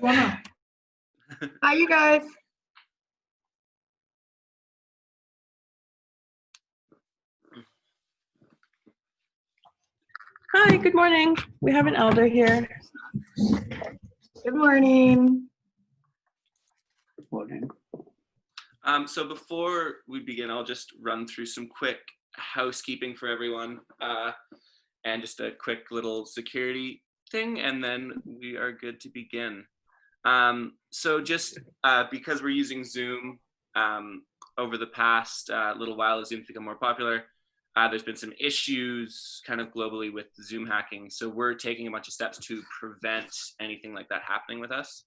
Shwana. Hi, you guys. Hi, good morning. We have an elder here. Good morning. Good morning. So before we begin, I'll just run through some quick housekeeping for everyone and just a quick little security thing, and then we are good to begin. So just because we're using Zoom over the past little while as Zoom's become more popular, there's been some issues kind of globally with Zoom hacking. So we're taking a bunch of steps to prevent anything like that happening with us.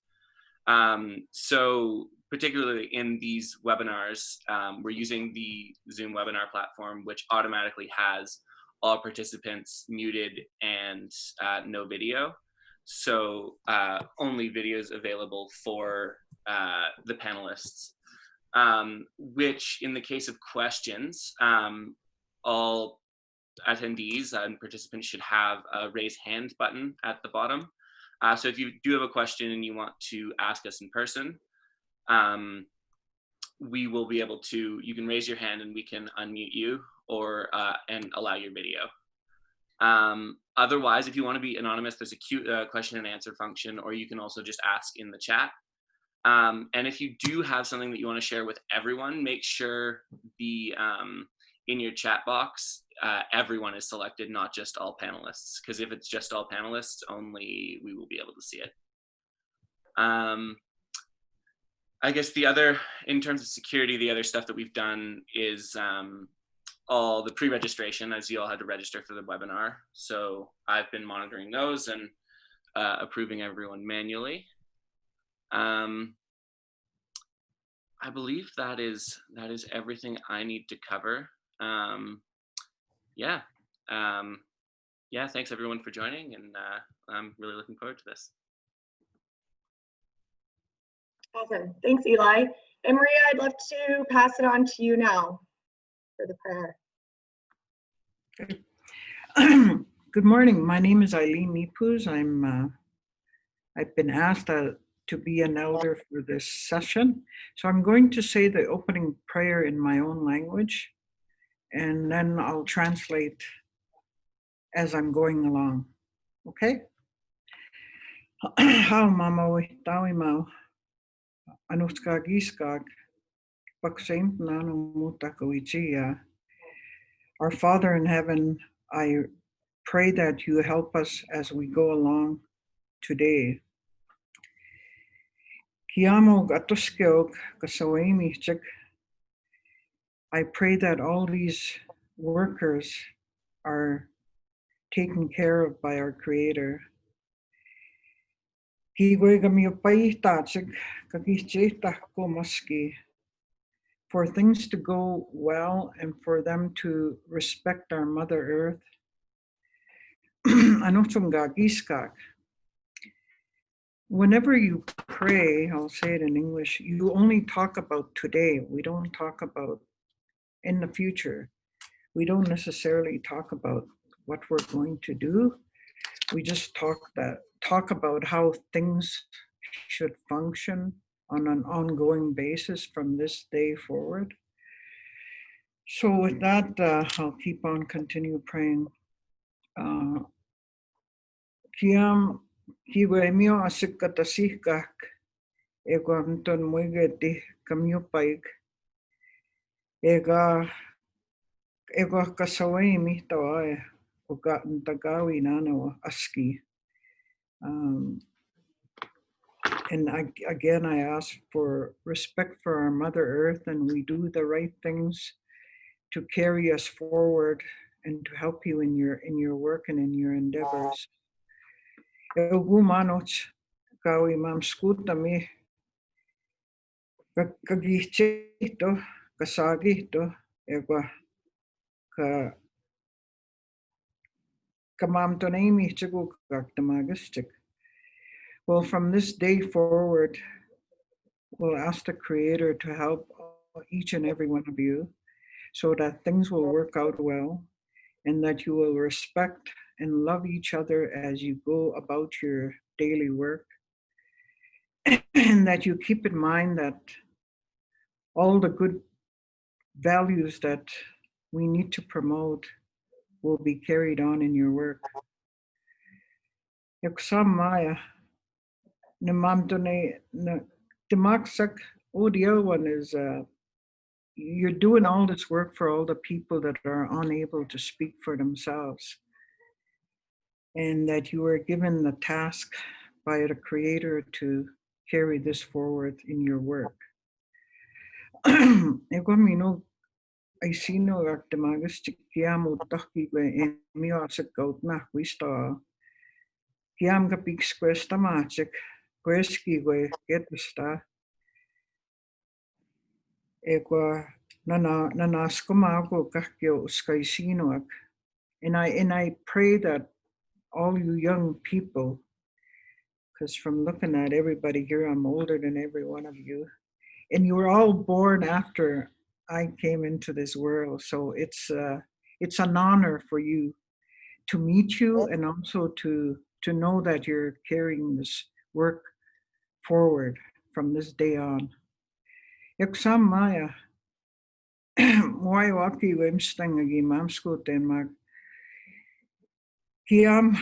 So particularly in these webinars, we're using the Zoom webinar platform, which automatically has all participants muted and no video. So only videos available for the panelists, which in the case of questions, all attendees and participants should have a raise hand button at the bottom. So if you do have a question and you want to ask us in person, we will be able to, you can raise your hand and we can unmute you or and allow your video. Otherwise, if you want to be anonymous, there's a question and answer function, or you can also just ask in the chat. And if you do have something that you want to share with everyone, make sure the in your chat box, everyone is selected, not just all panelists, because if it's just all panelists, only we will be able to see it. I guess the other, in terms of security, the other stuff that we've done is all the pre-registration, as you all had to register for the webinar. So I've been monitoring those and approving everyone manually. I believe that is everything I need to cover. Yeah, thanks everyone for joining, and I'm really looking forward to this. Awesome. Thanks, Eli. And Maria, I'd love to pass it on to you now for the prayer. Good morning. My name is Eileen Nipuz. I've been asked to be an elder for this session. So I'm going to say the opening prayer in my own language, and then I'll translate as I'm going along. Okay? How mamawi tawi mau anuskag iskag paksaint nanu mutakoichia. Our Father in heaven, I pray that you help us as we go along today. Kiamo gatuskeog kasawaimichik. I pray that all these workers are taken care of by our Creator. For things to go well and for them to respect our Mother Earth. Whenever you pray, I'll say it in English, you only talk about today. We don't talk about in the future. We don't necessarily talk about what we're going to do. We just talk about how things should function on an ongoing basis from this day forward. So with that, I'll keep on continue praying. Kiam kiwemio asikatasihkak eguamton muigeti kamyupaik ega kasawai mihtawae ugatn tagawi nano aski. And again, I ask for respect for our Mother Earth, and we do the right things to carry us forward and to help you in your work and in your endeavors. Eugumanoch kawi mam skutami kagichito kasagito egwa ka kamam tonemi chigu gaktamagistik. Well, from this day forward, we'll ask the Creator to help each and every one of you so that things will work out well and that you will respect and love each other as you go about your daily work. and that you keep in mind that all the good values that we need to promote will be carried on in your work. Maya, Demaksak audio one is you're doing all this work for all the people that are unable to speak for themselves, and that you were given the task by the Creator to carry this forward in your work. I see no actamagus to Kiamo Taki and Miasakout Nakwista. Kiam Gapik Squesta Magic, Queski get the star. Equa Nanaskomago Kakio Skaisinoak. And I pray that all you young people, because from looking at everybody here, I'm older than every one of you, and you were all born after I came into this world. So it's an honor for you to meet you, and also to know that you're carrying this work forward from this day on. Yaksam Maya, why waki wimstang agi mamsko Denmark. Kiam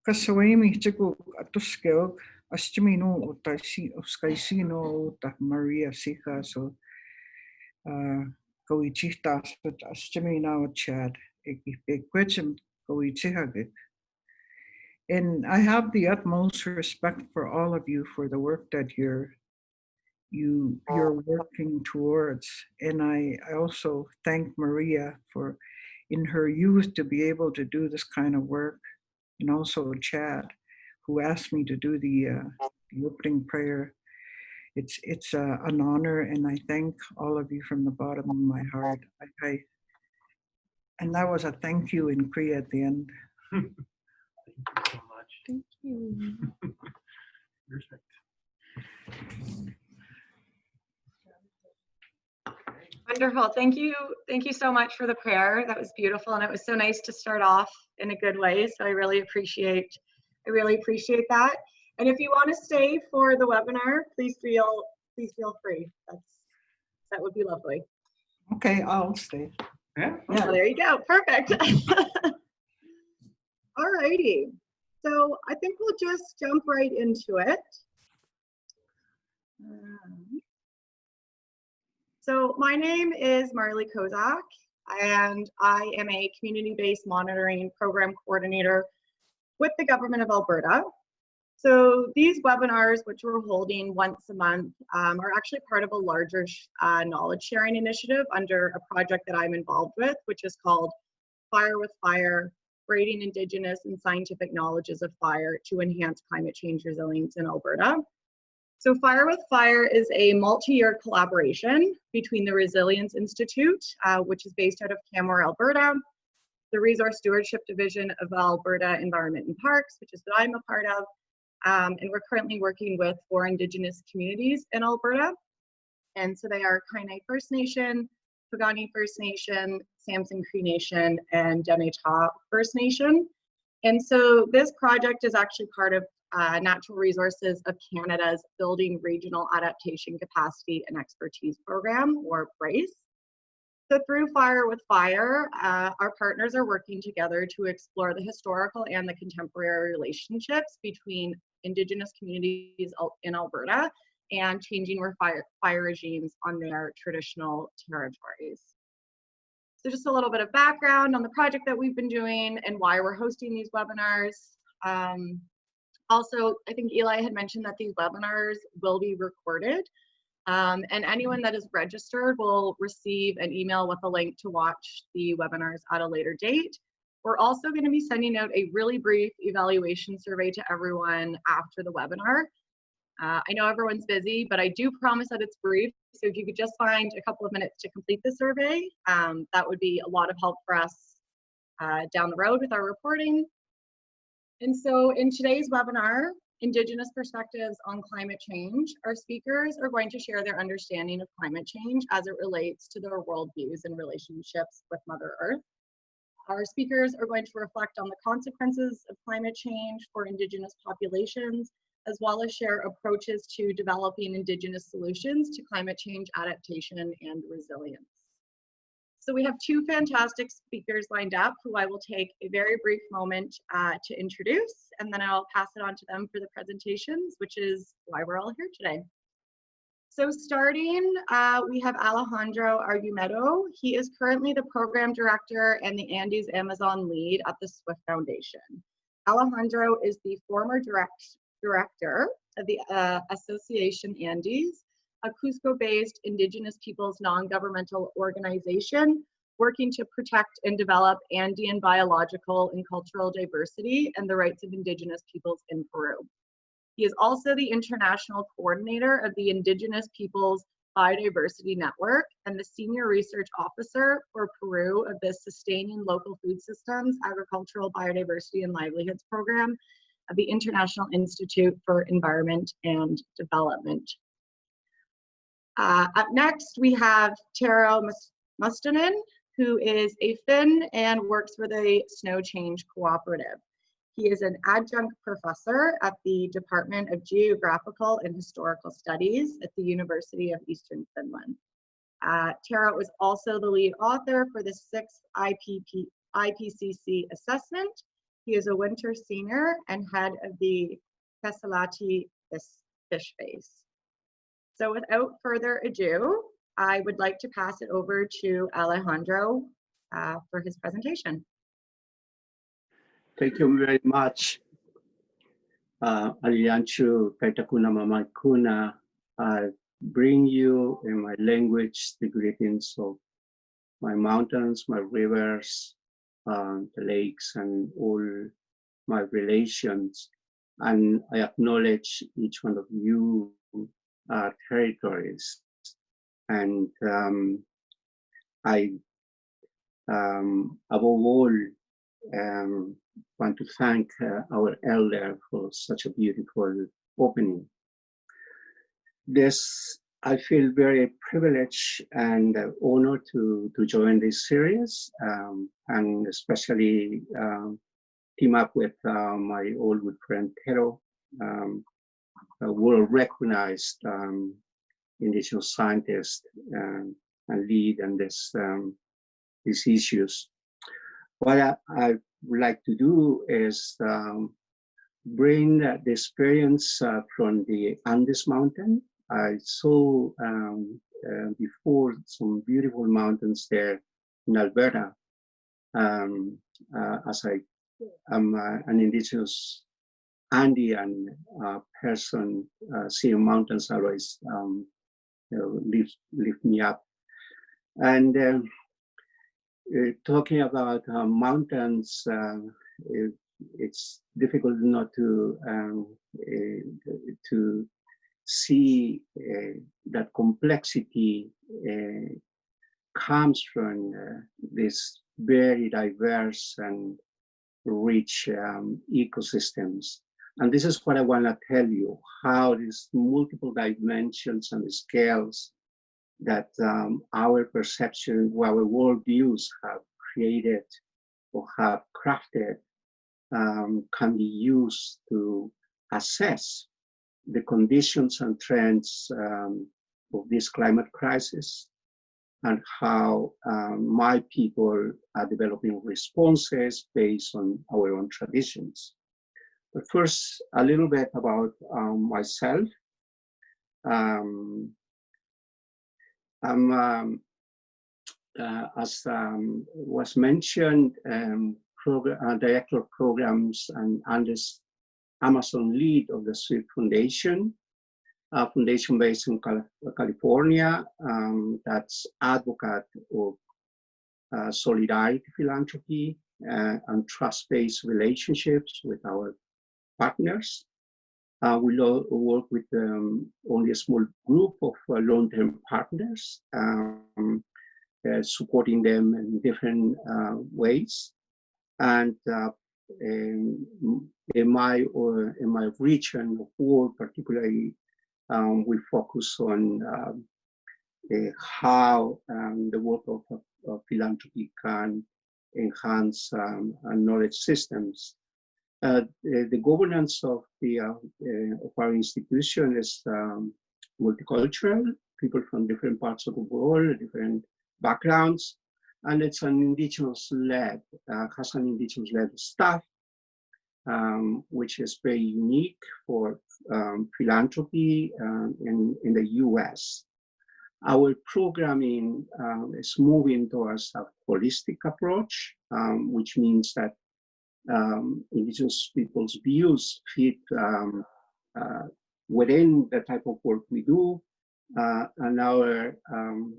kasawami chiku atuskeok astimino uskaisino uta Maria Sika so Koichita astimina Chad equichim Koichihagik. And I have the utmost respect for all of you for the work that you're working towards. And I also thank Maria for in her youth to be able to do this kind of work, and also Chad, who asked me to do the opening prayer. It's an honor, and I thank all of you from the bottom of my heart. And that was a thank you in Cree at the end. Thank you so much. Thank you. Respect. Wonderful. Thank you. Thank you so much for the prayer. That was beautiful. And it was so nice to start off in a good way. So I really appreciate that. And if you want to stay for the webinar, please feel free. That would be lovely. Okay, I'll stay. Yeah. Oh, there you go. Perfect. All righty. So I think we'll just jump right into it. So my name is Marley Kozak, and I am a community-based monitoring program coordinator with the Government of Alberta. So these webinars, which we're holding once a month, are actually part of a larger knowledge sharing initiative under a project that I'm involved with, which is called Fire with Fire, Creating Indigenous and Scientific Knowledges of Fire to Enhance Climate Change Resilience in Alberta. So Fire with Fire is a multi-year collaboration between the Resilience Institute, which is based out of Canmore, Alberta, the Resource Stewardship Division of Alberta Environment and Parks, which is what I'm a part of, and we're currently working with 4 Indigenous communities in Alberta. And so they are Kainai First Nation, Pagani First Nation, Samson Cree Nation, and Denetah First Nation. And so this project is actually part of Natural Resources of Canada's Building Regional Adaptation Capacity and Expertise Program, or BRACE. So through Fire with Fire, our partners are working together to explore the historical and the contemporary relationships between Indigenous communities in Alberta and changing fire regimes on their traditional territories. So just a little bit of background on the project that we've been doing and why we're hosting these webinars. Also, I think Eli had mentioned that these webinars will be recorded, and anyone that is registered will receive an email with a link to watch the webinars at a later date. We're also going to be sending out a really brief evaluation survey to everyone after the webinar. I know everyone's busy, but I do promise that it's brief. So if you could just find a couple of minutes to complete the survey, that would be a lot of help for us down the road with our reporting. And so in today's webinar, Indigenous Perspectives on Climate Change, our speakers are going to share their understanding of climate change as it relates to their worldviews and relationships with Mother Earth. Our speakers are going to reflect on the consequences of climate change for Indigenous populations, as well as share approaches to developing Indigenous solutions to climate change adaptation and resilience. So we have two fantastic speakers lined up who I will take a very brief moment to introduce, and then I'll pass it on to them for the presentations, which is why we're all here today. So starting, we have Alejandro Argumedo. He is currently the program director and the Andes Amazon lead at the Swift Foundation. Alejandro is the former director of the Association Andes, a Cusco-based Indigenous peoples non-governmental organization working to protect and develop Andean biological and cultural diversity and the rights of Indigenous peoples in Peru. He is also the international coordinator of the Indigenous Peoples Biodiversity Network and the senior research officer for Peru of the Sustaining Local Food Systems, Agricultural Biodiversity and Livelihoods Program of the International Institute for Environment and Development. Up next, we have Tero Mustonen, who is a Finn and works for the Snowchange Cooperative. He is an adjunct professor at the Department of Geographical and Historical Studies at the University of Eastern Finland. Tero is also the lead author for the 6th IPCC assessment. He is a winter senior and head of the Kessilahti fish face. So without further ado, I would like to pass it over to Alejandro for his presentation. Thank you very much. Alianchu Kaitakuna Mamakuna. I bring you in my language the greetings of my mountains, my rivers, the lakes, and all my relations. And I acknowledge each one of you territories. And I, above all, want to thank our elder for such a beautiful opening. I feel very privileged and honored to join this series, and especially team up with my old good friend Tero, a world-recognized Indigenous scientist and lead on these issues. What I would like to do is bring the experience from the Andes mountain. I saw before some beautiful mountains there in Alberta. As I am an Indigenous Andean person, seeing mountains always lift me up. And talking about mountains, it's difficult not to see that complexity comes from this very diverse and rich ecosystems. And this is what I want to tell you, how these multiple dimensions and scales that our perception, our worldviews have created or have crafted can be used to assess the conditions and trends of this climate crisis, and how my people are developing responses based on our own traditions. But first, a little bit about myself. As was mentioned, Director of Programs and Andes Amazon lead of the Swift Foundation, a foundation based in California that's advocate of solidarity philanthropy and trust-based relationships with our partners. We work with only a small group of long-term partners, supporting them in different ways. And in my region of work, particularly, we focus on how the work of philanthropy can enhance knowledge systems. The governance of our institution is multicultural, people from different parts of the world, different backgrounds, and it's an indigenous-led, has an indigenous-led staff, which is very unique for philanthropy in the US. Our programming is moving towards a holistic approach, which means that indigenous people's views fit within the type of work we do, and our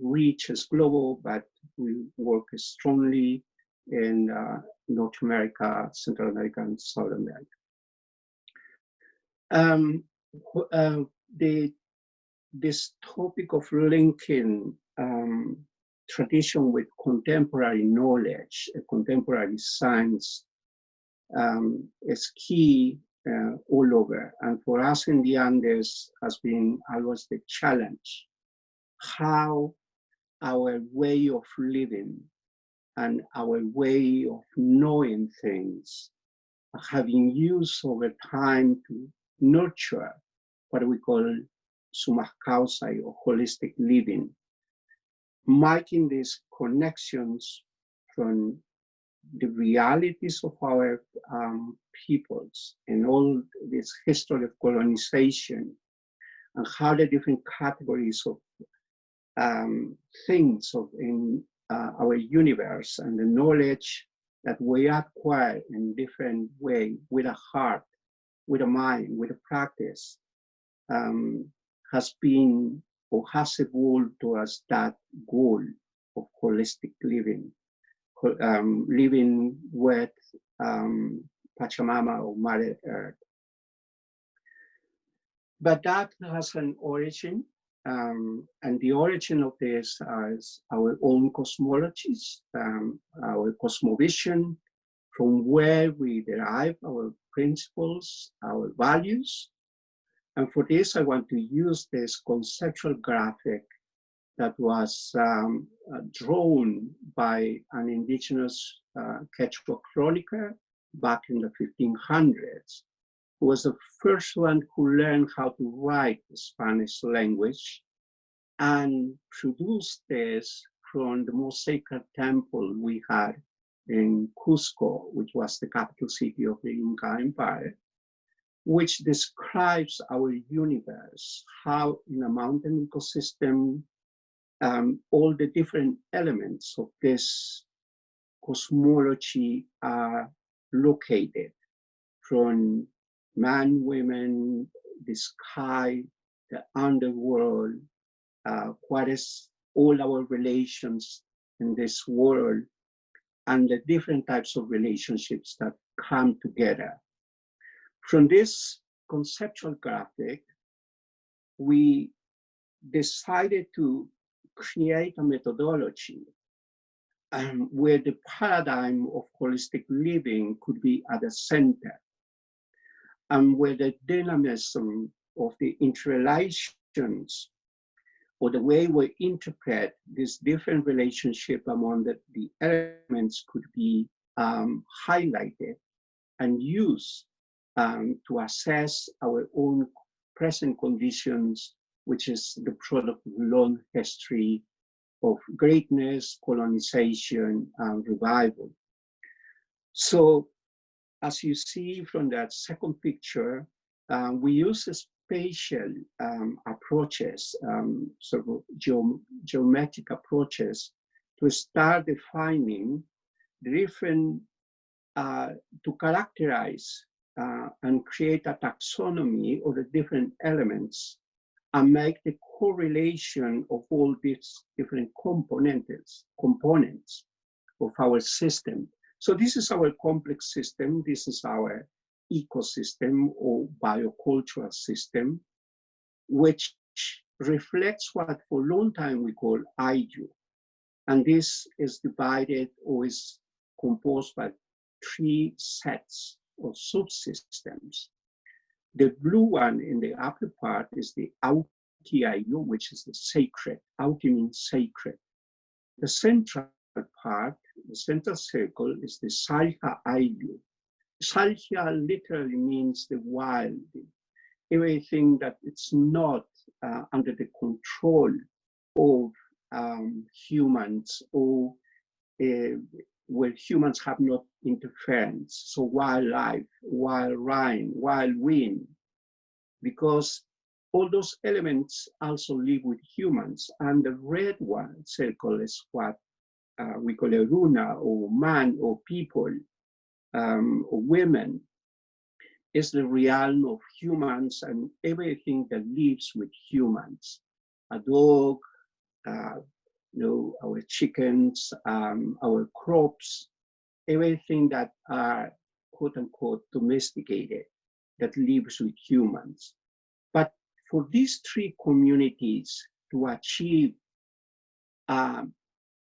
reach is global, but we work strongly in North America, Central America, and South America. This topic of linking tradition with contemporary knowledge, contemporary science, is key all over. And for us in the Andes has been always the challenge, how our way of living and our way of knowing things have been used over time to nurture what we call summa causa or holistic living, making these connections from the realities of our peoples and all this history of colonization and how the different categories of things in our universe and the knowledge that we acquire in different way with a heart, with a mind, with a practice, has been or has evolved towards that goal of holistic living, living with Pachamama or Mother Earth. But that has an origin, and the origin of this is our own cosmologies, our cosmovision, from where we derive our principles, our values. And for this, I want to use this conceptual graphic that was drawn by an indigenous Quechua chronicler back in the 1500s, who was the first one who learned how to write the Spanish language and produced this from the most sacred temple we had in Cusco, which was the capital city of the Inca Empire, which describes our universe, how in a mountain ecosystem, all the different elements of this cosmology are located, from man, women, the sky, the underworld, what is all our relations in this world, and the different types of relationships that come together. From this conceptual graphic, we decided to create a methodology where the paradigm of holistic living could be at the center, and where the dynamism of the interrelations or the way we interpret this different relationship among the elements could be highlighted and used to assess our own present conditions, which is the product of long history of greatness, colonization, and revival. So, as you see from that second picture, we use spatial approaches, sort of geometric approaches, to start defining the different, to characterize and create a taxonomy of the different elements and make the correlation of all these different components of our system. So this is our complex system. This is our ecosystem or biocultural system, which reflects what for a long time we call IU. And this is divided or is composed by 3 sets of subsystems. The blue one in the upper part is the Auti-IU, which is the sacred. Auti means sacred. The central part, the central circle, is the Salja Ayllu. Salja literally means the wild, everything that it's not under the control of humans, or where humans have not interference. So wildlife, wild rain, wild wind, because all those elements also live with humans. And the red one circle is what we call a runa, or man, or people, or women. Is the realm of humans and everything that lives with humans. A dog, our chickens, our crops, everything that are quote unquote domesticated, that lives with humans. But for these three communities to achieve a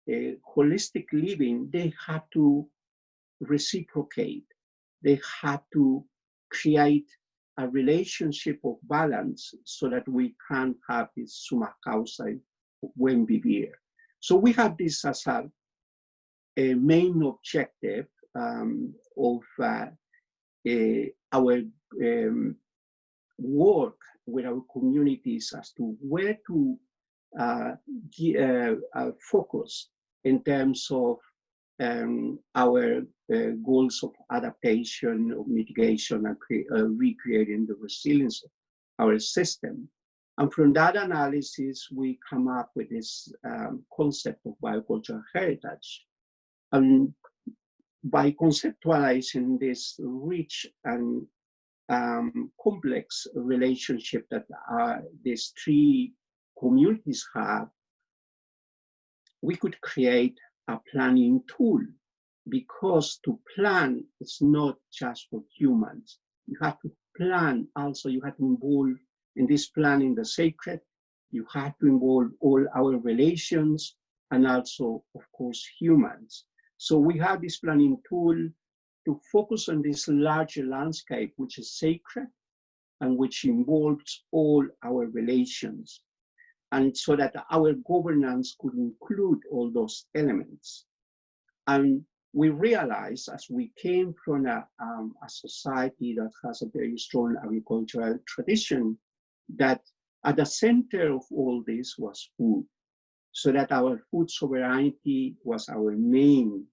holistic living, they have to reciprocate. They have to create a relationship of balance so that we can have this summa causa when vivir. So we have this as a main objective of our work with our communities as to where to focus in terms of our goals of adaptation, of mitigation, and recreating the resilience of our system. And from that analysis, we come up with this concept of biocultural heritage. And by conceptualizing this rich and complex relationship that these three communities have, we could create a planning tool, because to plan is not just for humans. You have to plan also, you have to involve in this planning the sacred, you have to involve all our relations, and also, of course, humans. So we have this planning tool to focus on this larger landscape, which is sacred and which involves all our relations. And so that our governance could include all those elements. And we realized, as we came from a society that has a very strong agricultural tradition, that at the center of all this was food. So that our food sovereignty was our main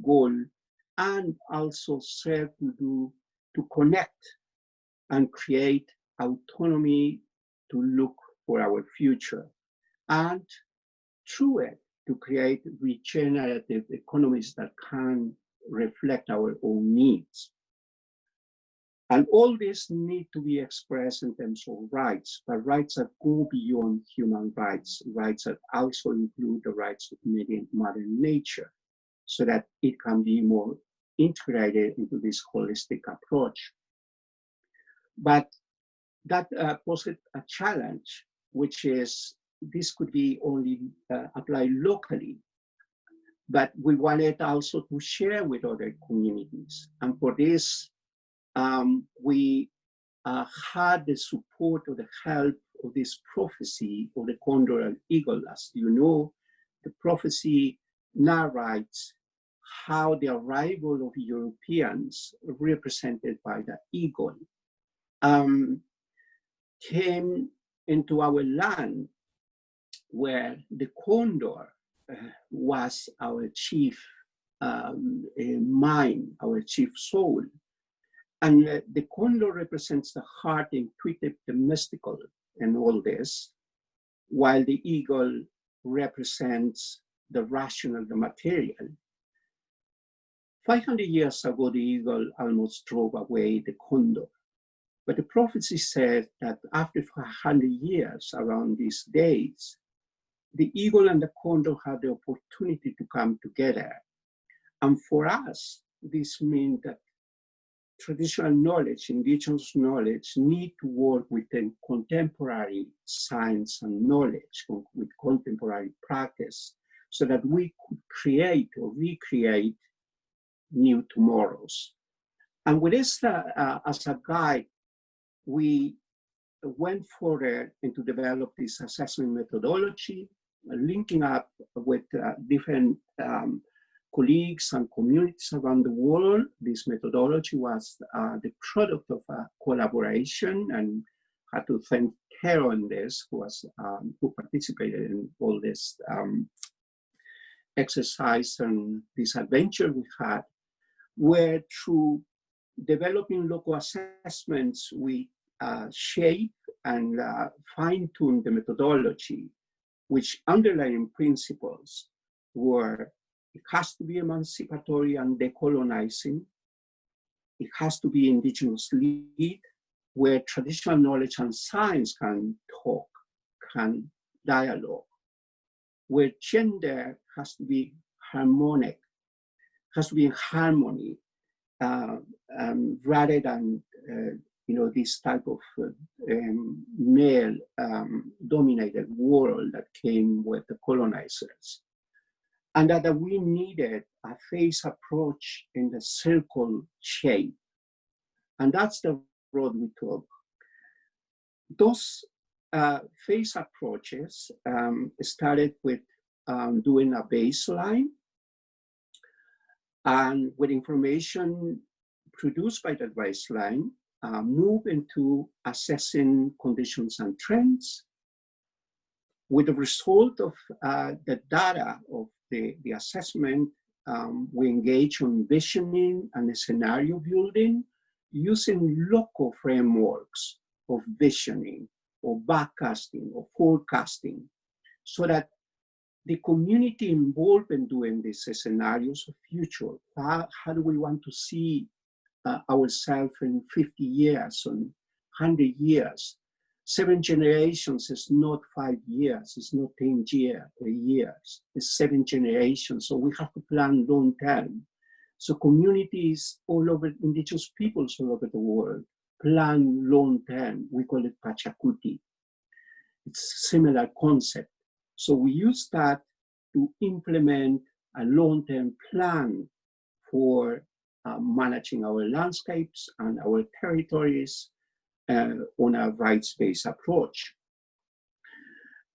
goal, and also serve to connect and create autonomy to look for our future, and through it to create regenerative economies that can reflect our own needs. And all this need to be expressed in terms of rights, but rights that go beyond human rights, rights that also include the rights of Mother Nature, so that it can be more integrated into this holistic approach. But that poses a challenge, which is this could be only applied locally, but we wanted also to share with other communities. And for this, we had the support or the help of this prophecy of the condor and eagle. As you know, the prophecy narrates how the arrival of Europeans, represented by the eagle, came into our land, where the condor was our chief mind, our chief soul. And the condor represents the heart, intuitive, the mystical in all this, while the eagle represents the rational, the material. 500 years ago, the eagle almost drove away the condor. But the prophecy said that after 500 years, around these days, the eagle and the condor had the opportunity to come together. And for us, this means that traditional knowledge, indigenous knowledge, need to work with the contemporary science and knowledge, with contemporary practice, so that we could create or recreate new tomorrows. And with this as a guide, we went further and to develop this assessment methodology, linking up with different colleagues and communities around the world. This methodology was the product of a collaboration, and I had to thank Tero on this, who participated in all this exercise and this adventure we had, where through developing local assessments, we shape and fine-tune the methodology, which underlying principles were: it has to be emancipatory and decolonizing. It has to be indigenous lead, where traditional knowledge and science can talk, can dialogue, where gender has to be harmonic, has to be in harmony, rather than this type of male dominated world that came with the colonizers. And that we needed a phase approach in the circle shape. And that's the road we took. Those phase approaches started with doing a baseline, and with information produced by that baseline, move into assessing conditions and trends. With the result of the data of the assessment, we engage on visioning and scenario building using local frameworks of visioning, or backcasting, or forecasting, so that the community involved in doing these scenarios of future, how do we want to see ourselves in 50 years, and 100 years? 7 generations is not 5 years, it's not 10 years, it's 7 generations. So we have to plan long term. So communities all over, indigenous peoples all over the world, plan long term. We call it Pachacuti. It's a similar concept. So we use that to implement a long-term plan for managing our landscapes and our territories on a rights-based approach.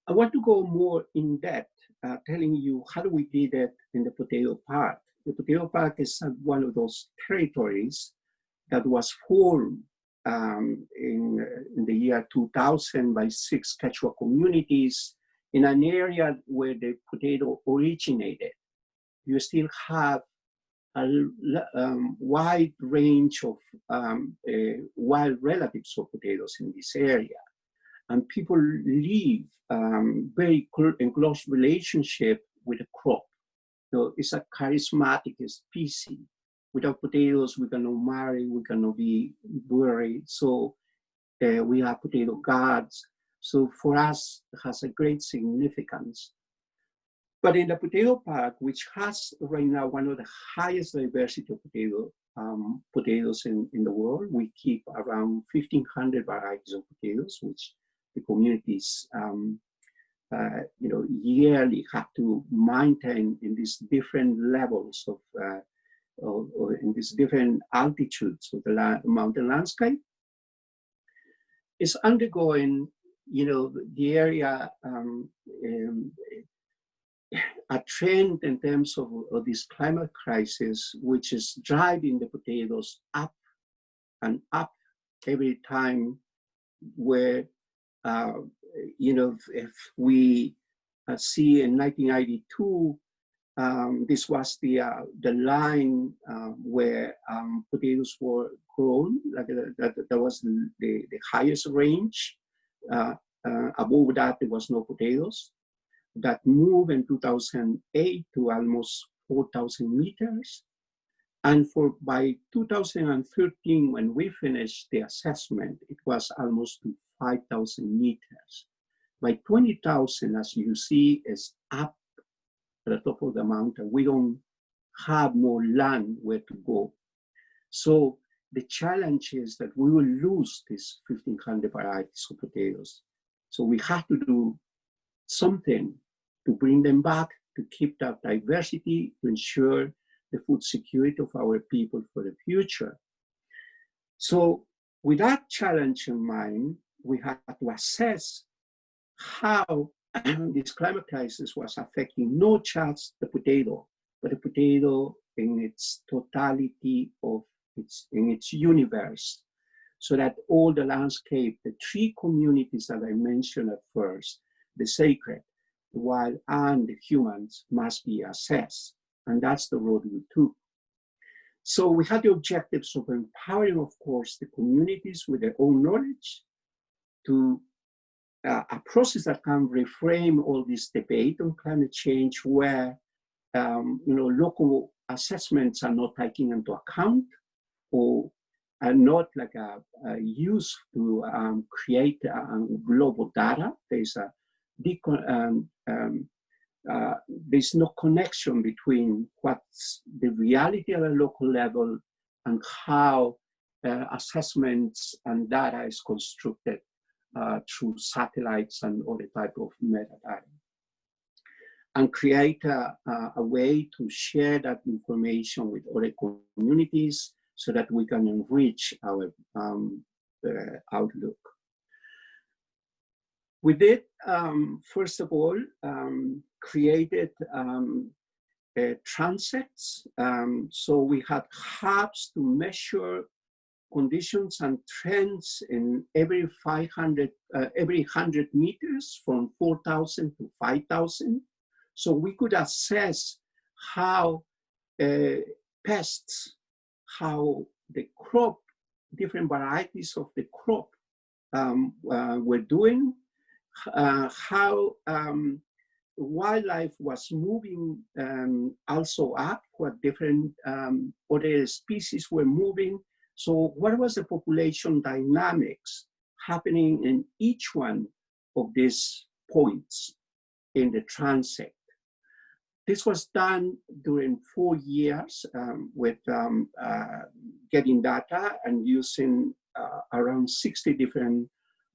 I want to go more in depth, telling you how we did it in the Potato Park. The Potato Park is one of those territories that was formed in the year 2000 by 6 Quechua communities in an area where the potato originated. You still have a wide range of wild relatives of potatoes in this area. And people live very in close relationship with the crop. So it's a charismatic species. Without potatoes, we cannot marry, we cannot be buried. So we have potato gods. So for us, it has a great significance. But in the Potato Park, which has right now one of the highest diversity of potatoes in the world, we keep around 1,500 varieties of potatoes, which the communities yearly have to maintain in these different levels of or in these different altitudes of the mountain landscape. Is undergoing, the area, a trend in terms of this climate crisis, which is driving the potatoes up and up every time, where, if we see in 1992, this was the line where potatoes were grown. That was the highest range. Above that, there was no potatoes. That moved in 2008 to almost 4,000 meters. And by 2013, when we finished the assessment, it was almost to 5,000 meters. By 20,000, as you see, is up at the top of the mountain. We don't have more land where to go. So the challenge is that we will lose these 1,500 varieties of potatoes. So we have to do something to bring them back, to keep that diversity, to ensure the food security of our people for the future. So with that challenge in mind, we have to assess how this climate crisis was affecting not just the potato, but a potato in its totality of in its universe, so that all the landscape, the three communities that I mentioned at first, the sacred, the wild, and the humans, must be assessed. And that's the road we took. So we had the objectives of empowering, of course, the communities with their own knowledge to a process that can reframe all this debate on climate change, where local assessments are not taken into account, or are not like a use to create global data. There's no connection between what's the reality at a local level and how assessments and data is constructed through satellites and other type of metadata. And create a way to share that information with other communities so that we can enrich our outlook. We did, first of all, created transects. So we had hubs to measure conditions and trends in every 100 meters from 4,000 to 5,000. So we could assess how pests, how the crop, different varieties of the crop were doing, how wildlife was moving also up, what different other species were moving. So what was the population dynamics happening in each one of these points in the transect? This was done during 4 years with getting data and using around 60 different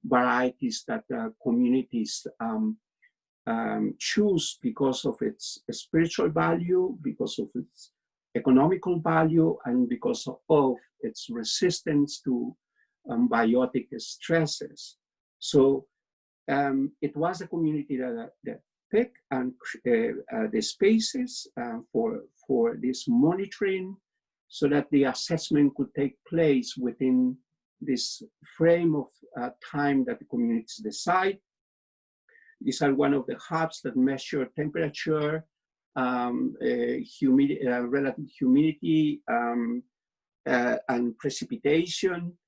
varieties that communities choose because of its spiritual value, because of its economical value, and because of its resistance to biotic stresses. So it was a community that picked and the spaces for this monitoring, so that the assessment could take place within this frame of time that the communities decide. These are one of the hubs that measure temperature, humidity, relative humidity, and precipitation.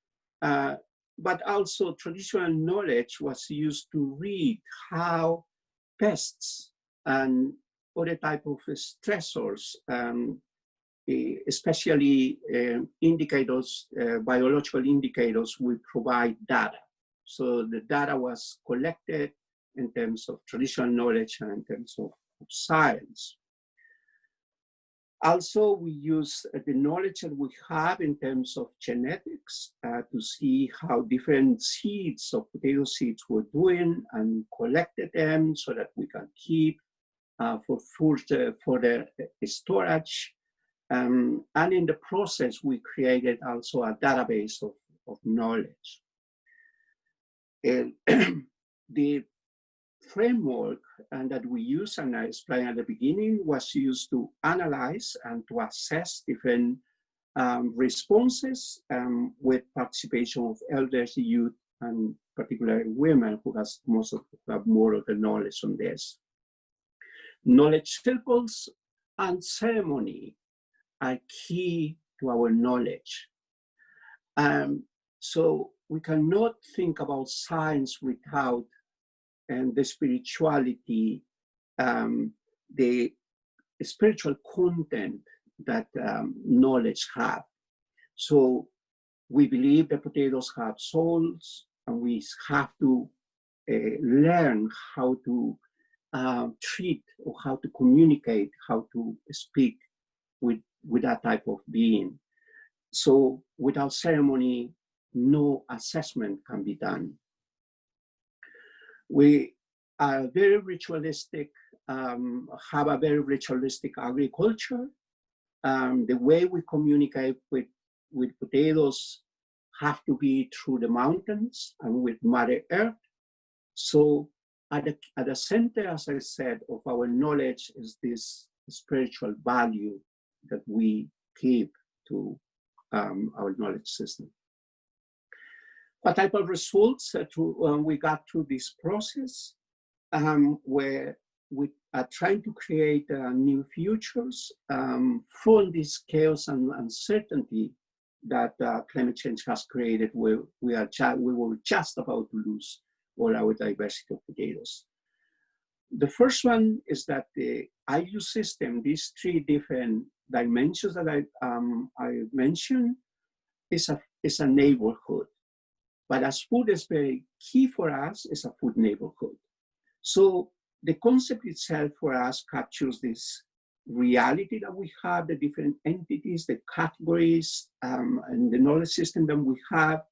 But also traditional knowledge was used to read how pests and other type of stressors, especially indicators, biological indicators, will provide data. So the data was collected in terms of traditional knowledge and in terms of science. Also, we use the knowledge that we have in terms of genetics to see how different seeds of potato seeds were doing, and collected them so that we can keep for the storage. And in the process, we created also a database of knowledge. The framework that we use, and I explained at the beginning, was used to analyze and to assess different responses with participation of elders, youth, and particularly women who have more of the knowledge on this. Knowledge circles and ceremony are key to our knowledge. So we cannot think about science without the spirituality, the spiritual content that knowledge have. So we believe the potatoes have souls, and we have to learn how to treat, or how to communicate, how to speak with that type of being. So without ceremony, no assessment can be done. We are very ritualistic, have a very ritualistic agriculture. The way we communicate with potatoes have to be through the mountains and with Mother Earth. So at the center, as I said, of our knowledge is this spiritual value that we give to our knowledge system. What type of results we got through this process, where we are trying to create new futures from this chaos and uncertainty that climate change has created, where we were just about to lose all our diversity of potatoes. The first one is that the IU system, these three different dimensions that I mentioned, is a neighborhood. But as food is very key for us, it's a food neighborhood. So the concept itself for us captures this reality that we have, the different entities, the categories, and the knowledge system that we have.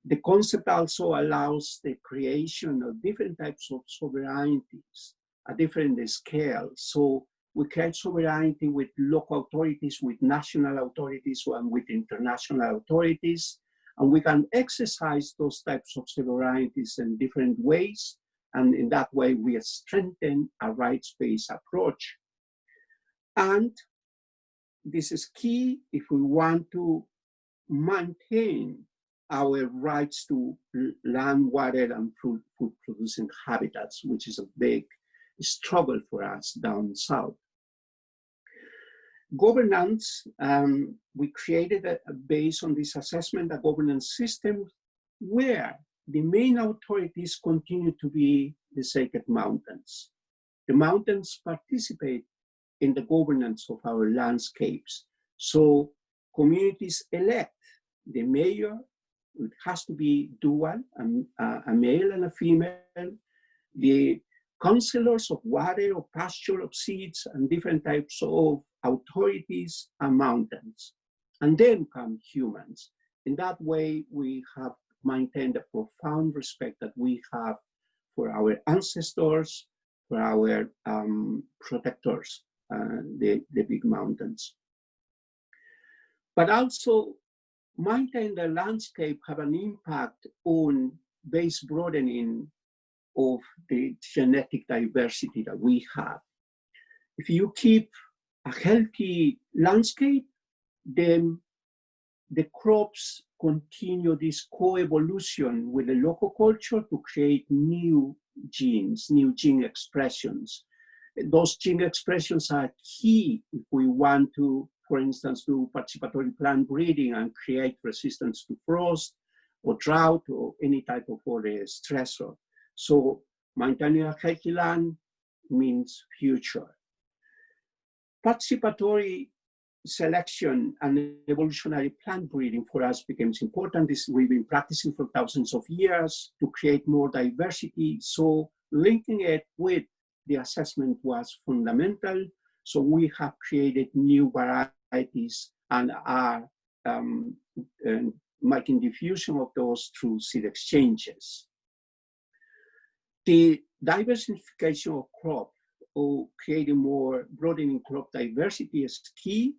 The concept also allows the creation of different types of sovereignties at different scales. So we create sovereignty with local authorities, with national authorities, and with international authorities. And we can exercise those types of sovereignties in different ways. And in that way, we strengthen a rights-based approach. And this is key if we want to maintain our rights to land, water, and food-producing habitats, which is a big struggle for us down south. Governance, we created based on this assessment, a governance system where the main authorities continue to be the sacred mountains. The mountains participate in the governance of our landscapes. So communities elect the mayor. It has to be dual, a male and a female. The councillors of water, of pasture, of seeds, and different types of authorities and mountains. And then come humans. In that way, we have maintained the profound respect that we have for our ancestors, for our protectors, the big mountains. But also, maintain the landscape have an impact on base broadening of the genetic diversity that we have. If you keep a healthy landscape, then the crops continue this co-evolution with the local culture to create new genes, new gene expressions. Those gene expressions are key if we want to, for instance, do participatory plant breeding and create resistance to frost or drought or any type of other stressor. So maintaining a healthy land means future. Participatory selection and evolutionary plant breeding for us becomes important. This we've been practicing for thousands of years to create more diversity. So linking it with the assessment was fundamental. So we have created new varieties and are making diffusion of those through seed exchanges. The diversification of crop or creating more broadening crop diversity is key.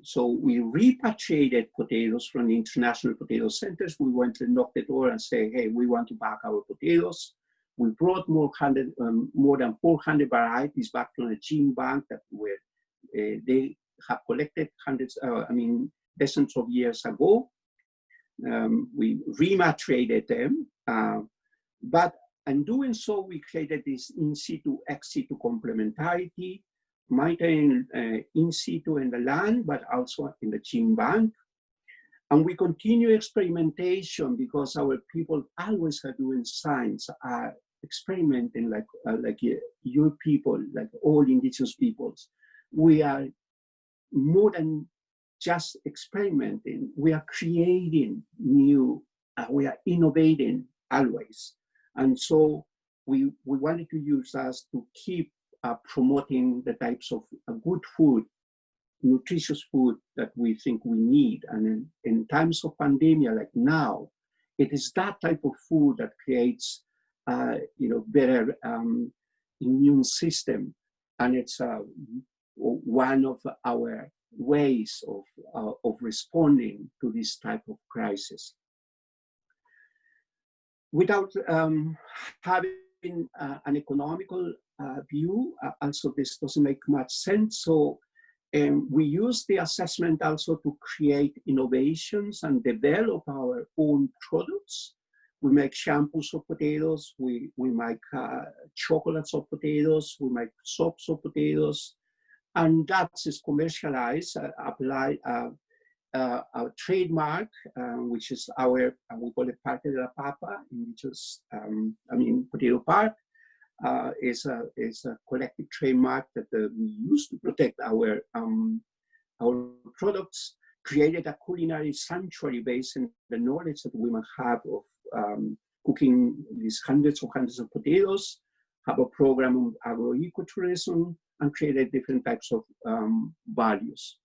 So we repatriated potatoes from the international potato centers. We went to knock the door and say, hey, we want to back our potatoes. We brought more than 400 varieties back from the gene bank that they have collected dozens of years ago. We rematriated them, but in doing so, we created this in situ, ex situ complementarity, maintaining in situ in the land, but also in the gene bank. And we continue experimentation because our people always are doing science, are experimenting like your people, like all indigenous peoples. We are more than just experimenting. We are creating new, we are innovating always. And so we wanted to use us to keep promoting the types of good food, nutritious food that we think we need. And in times of pandemic like now, it is that type of food that creates better immune system. And it's one of our ways of responding to this type of crisis. Without having an economical view, also this doesn't make much sense. So we use the assessment also to create innovations and develop our own products. We make shampoos of potatoes, we make chocolates of potatoes, we make soaps of potatoes, and that is commercialized, apply a trademark, which is our, we call it Parte de la Papa, Indigenous, potato park, is a collective trademark that we use to protect our products, created a culinary sanctuary based on the knowledge that women have of cooking these hundreds of potatoes, have a program on agroecotourism, and created different types of values.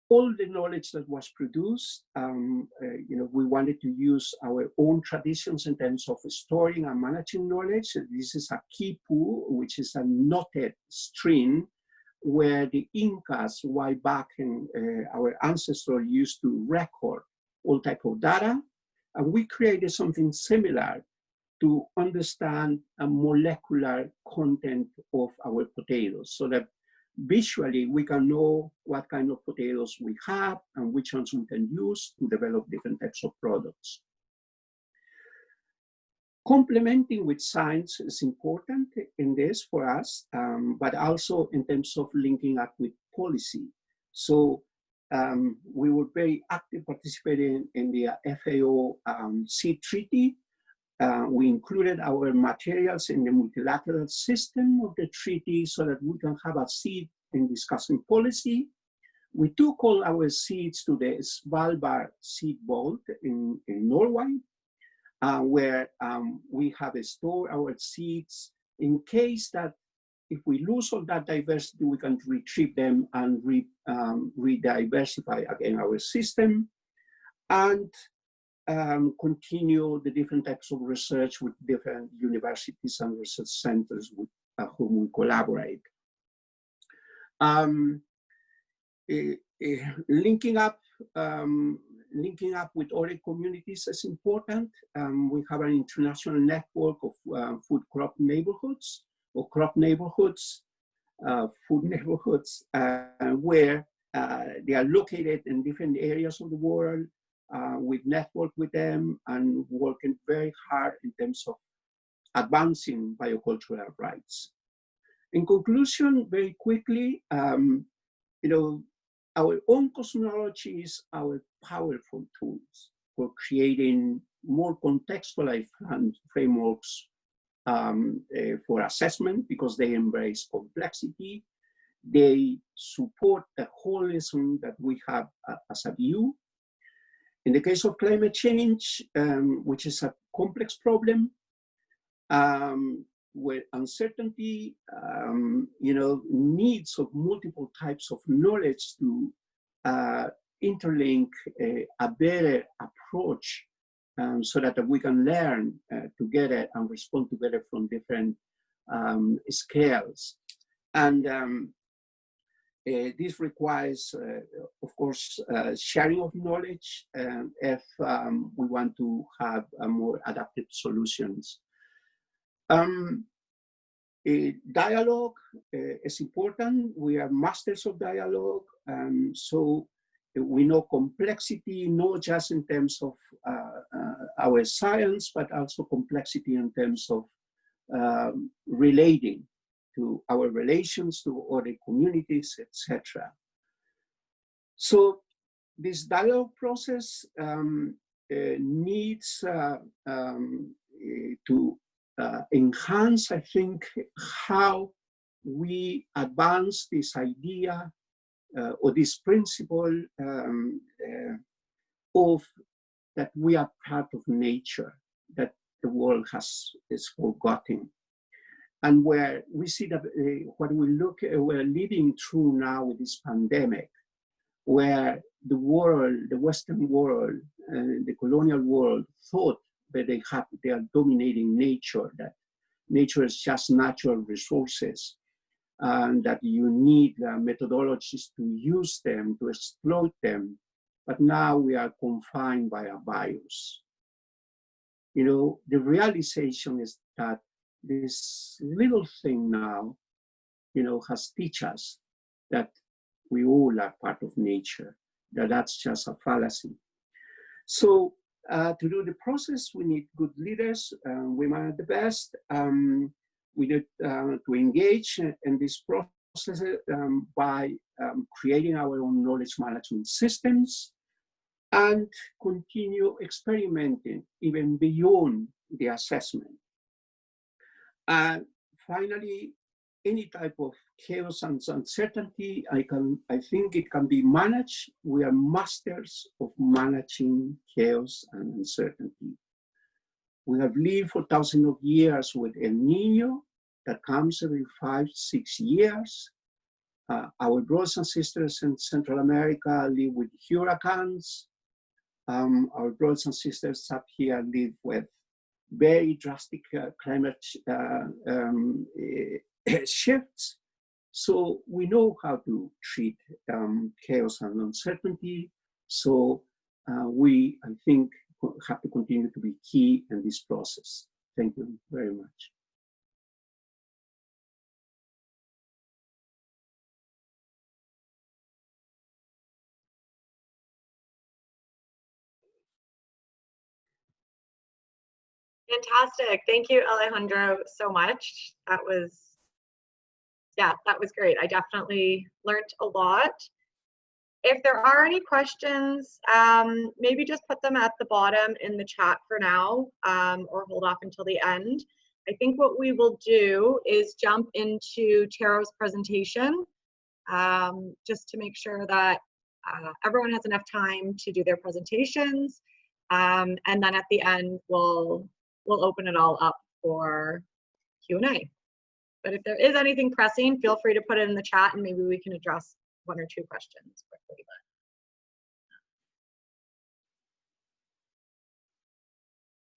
All the knowledge that was produced, we wanted to use our own traditions in terms of storing and managing knowledge. This is a quipu, which is a knotted string where the Incas, way back in our ancestors, used to record all type of data. And we created something similar to understand a molecular content of our potatoes, so that visually we can know what kind of potatoes we have and which ones we can use to develop different types of products. Complementing with science is important in this for us, but also in terms of linking up with policy. So we were very active participating in the FAO seed treaty. We included our materials in the multilateral system of the treaty so that we can have a seat in discussing policy. We took all our seeds to the Svalbard seed vault in Norway, where we have stored our seeds in case that if we lose all that diversity, we can retrieve them and re-diversify again our system, and continue the different types of research with different universities and research centers with whom we collaborate. Linking up with other communities is important. We have an international network of food crop neighborhoods, or crop neighborhoods, food neighborhoods, where they are located in different areas of the world. We network with them and working very hard in terms of advancing biocultural rights. In conclusion, very quickly, our own cosmology is our powerful tools for creating more contextualized frameworks for assessment, because they embrace complexity. They support the holism that we have as a view. In the case of climate change, which is a complex problem, where uncertainty, needs of multiple types of knowledge to interlink a better approach, so that we can learn together and respond together from different scales. And this requires, of course, sharing of knowledge if we want to have more adaptive solutions. Dialogue is important. We are masters of dialogue, so we know complexity, not just in terms of our science, but also complexity in terms of relating to our relations to other communities, etc. So this dialogue process needs to enhance, I think, how we advance this idea or this principle of that we are part of nature, that the world is forgotten. And where we see that what we're living through now with this pandemic, where the world, the Western world, the colonial world thought that they are dominating nature, that nature is just natural resources, and that you need methodologies to use them, to exploit them. But now we are confined by a virus. The realization is that this little thing now, has teach us that we all are part of nature, that's just a fallacy. So to do the process, we need good leaders, women at the best. We need to engage in this process by creating our own knowledge management systems and continue experimenting even beyond the assessment. And finally, any type of chaos and uncertainty, I think it can be managed. We are masters of managing chaos and uncertainty. We have lived for thousands of years with El Niño that comes every 5-6 years. Our brothers and sisters in Central America live with hurricanes. Our brothers and sisters up here live with very drastic climate shifts. So we know how to treat chaos and uncertainty. So we, I think, have to continue to be key in this process. Thank you very much. Fantastic. Thank you, Alejandro, so much. That was great. I definitely learned a lot. If there are any questions, maybe just put them at the bottom in the chat for now, or hold off until the end. I think what we will do is jump into Tero's presentation, just to make sure that everyone has enough time to do their presentations. And then at the end, we'll open it all up for Q&A. But if there is anything pressing, feel free to put it in the chat and maybe we can address 1 or 2 questions quickly.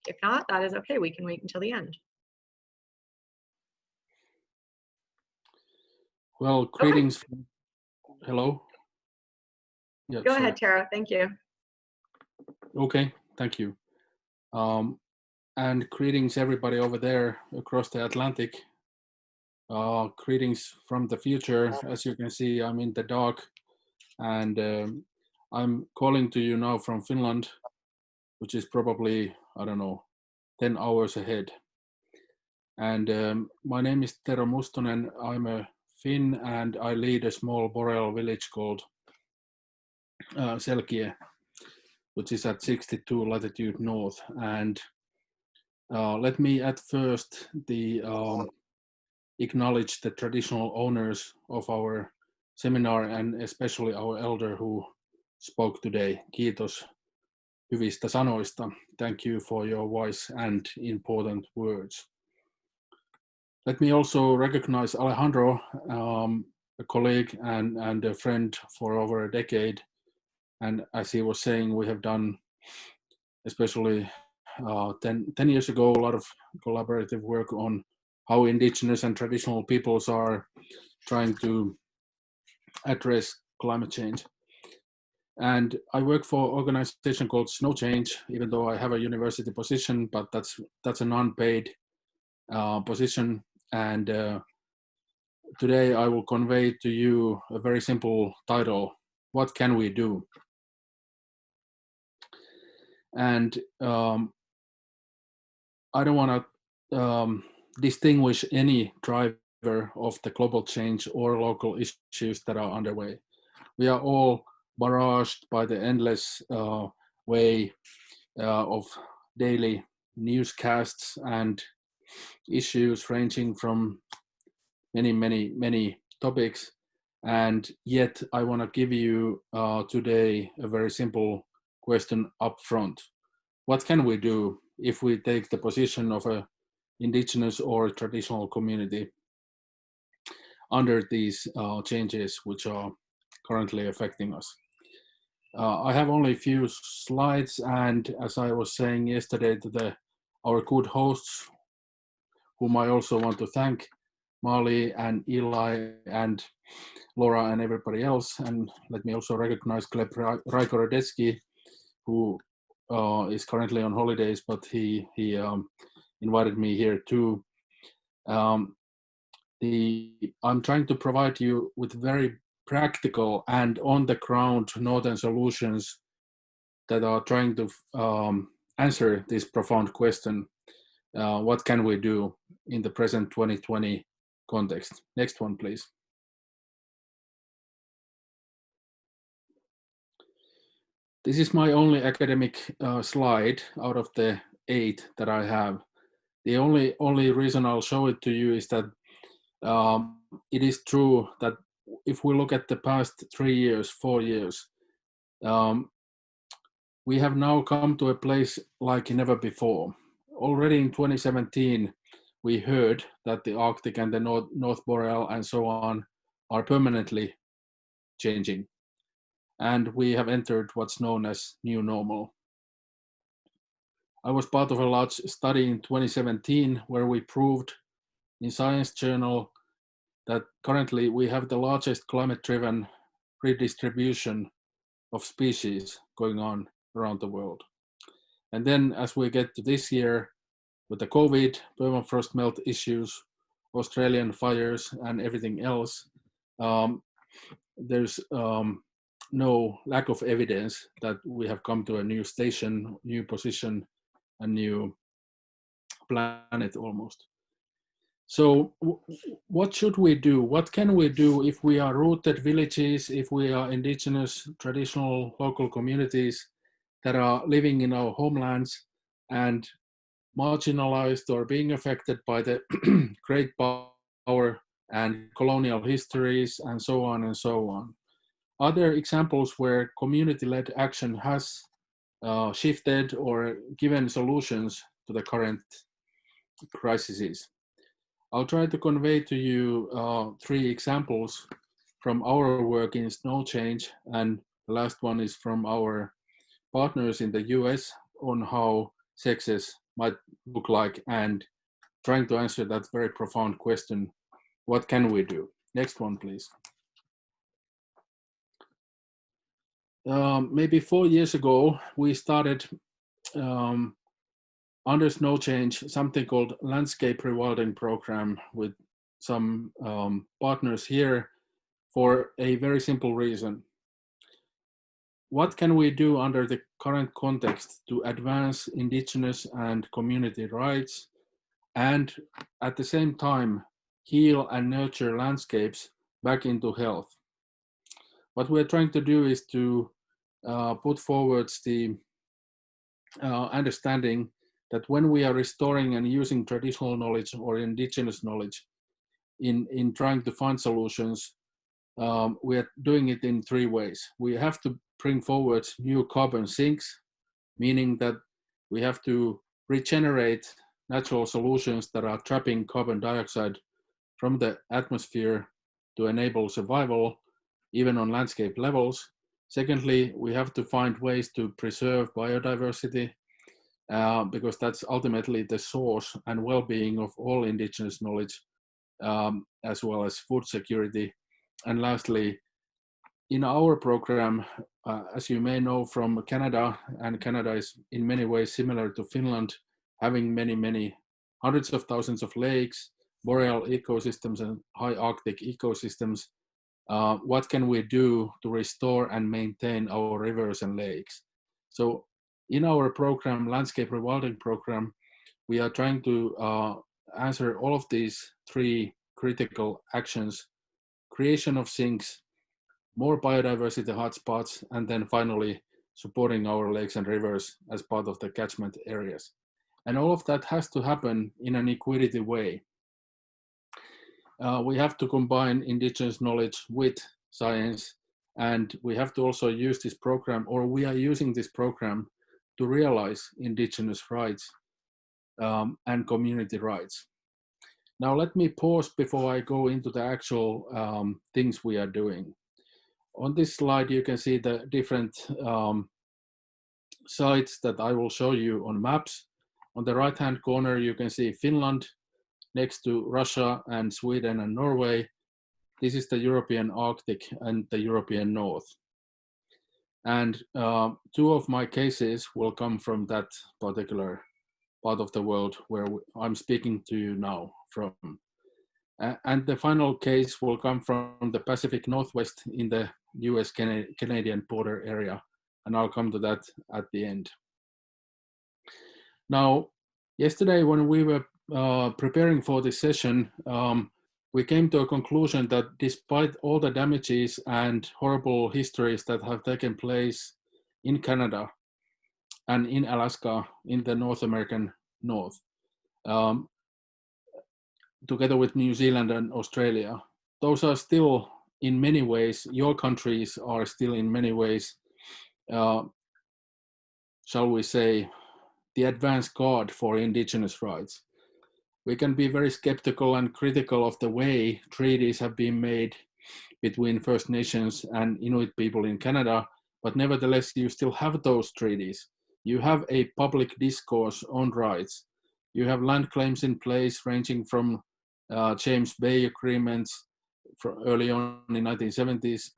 If not, that is okay. We can wait until the end. Well, greetings. Okay. Hello. Yeah, Go ahead, Tero. Thank you. Okay, thank you. And greetings everybody over there across the Atlantic. Greetings from the future. As you can see, I'm in the dark, and I'm calling to you now from Finland, which is probably, I don't know, 10 hours ahead. And my name is Tero Mustonen. I'm a Finn, and I lead a small boreal village called Selkie, which is at 62 latitude north. And let me at first acknowledge the traditional owners of our seminar, and especially our elder who spoke today. Kiitos hyvistä sanoista. Thank you for your wise and important words. Let me also recognize Alejandro, a colleague and a friend for over a decade. And as he was saying, we have done, especially 10 years ago, a lot of collaborative work on how indigenous and traditional peoples are trying to address climate change. And I work for an organization called Snowchange, even though I have a university position, but that's an unpaid position. And today I will convey to you a very simple title: what can we do? And I don't want to distinguish any driver of the global change or local issues that are underway. We are all barraged by the endless way of daily newscasts and issues ranging from many topics. And yet I want to give you today a very simple question up front. What can we do if we take the position of a indigenous or traditional community under these changes which are currently affecting us? I have only a few slides, and as I was saying yesterday to our good hosts, whom I also want to thank, Mali and Eli and Laura and everybody else, and let me also recognize Gleb Raikorodetsky, who is currently on holidays, but he invited me here too. I'm trying to provide you with very practical and on-the-ground northern solutions that are trying to answer this profound question, what can we do in the present 2020 context? Next one, please. This is my only academic slide out of the 8 that I have. The only reason I'll show it to you is that it is true that if we look at the past 3 years, 4 years, we have now come to a place like never before. Already in 2017, we heard that the Arctic and the North Boreal and so on are permanently changing. And we have entered what's known as new normal. I was part of a large study in 2017 where we proved in Science Journal that currently we have the largest climate-driven redistribution of species going on around the world. And then as we get to this year, with the COVID, permafrost melt issues, Australian fires, and everything else, there's no lack of evidence that we have come to a new station, new position, a new planet almost. So what should we do? What can we do if we are rooted villages, if we are indigenous, traditional, local communities that are living in our homelands and marginalized or being affected by the great power and colonial histories and so on and so on? Are there examples where community-led action has shifted or given solutions to the current crises? I'll try to convey to you 3 examples from our work in Snowchange, and the last one is from our partners in the US on how success might look like, and trying to answer that very profound question, what can we do? Next one, please. Maybe 4 years ago, we started under Snowchange something called Landscape Rewilding Program with some partners here for a very simple reason. What can we do under the current context to advance indigenous and community rights and at the same time heal and nurture landscapes back into health? What we're trying to do is to put forward the understanding that when we are restoring and using traditional knowledge or indigenous knowledge in trying to find solutions, we are doing it in 3 ways. We have to bring forward new carbon sinks, meaning that we have to regenerate natural solutions that are trapping carbon dioxide from the atmosphere to enable survival, even on landscape levels. Secondly, we have to find ways to preserve biodiversity, because that's ultimately the source and well-being of all indigenous knowledge, as well as food security. And lastly, in our program, as you may know from Canada, and Canada is in many ways similar to Finland, having many hundreds of thousands of lakes, boreal ecosystems and high Arctic ecosystems, what can we do to restore and maintain our rivers and lakes? So in our program, Landscape Rewilding Program, we are trying to answer all of these 3 critical actions: creation of sinks, more biodiversity hotspots, and then finally supporting our lakes and rivers as part of the catchment areas. And all of that has to happen in an equity way. We have to combine indigenous knowledge with science, and we have to also use this program, or we are using this program to realize indigenous rights and community rights. Now let me pause before I go into the actual things we are doing. On this slide, you can see the different sites that I will show you on maps. On the right-hand corner, you can see Finland next to Russia and Sweden and Norway. This is the European Arctic and the European North. And 2 of my cases will come from that particular part of the world where I'm speaking to you now from. And the final case will come from the Pacific Northwest in the US-Canadian border area, and I'll come to that at the end. Now, yesterday when we were preparing for this session, we came to a conclusion that despite all the damages and horrible histories that have taken place in Canada and in Alaska, in the North American North, together with New Zealand and Australia, those are still in many ways, your countries are still in many ways, shall we say, the advance guard for Indigenous rights. We can be very skeptical and critical of the way treaties have been made between First Nations and Inuit people in Canada, but nevertheless, you still have those treaties. You have a public discourse on rights. You have land claims in place ranging from James Bay agreements from early on in 1970s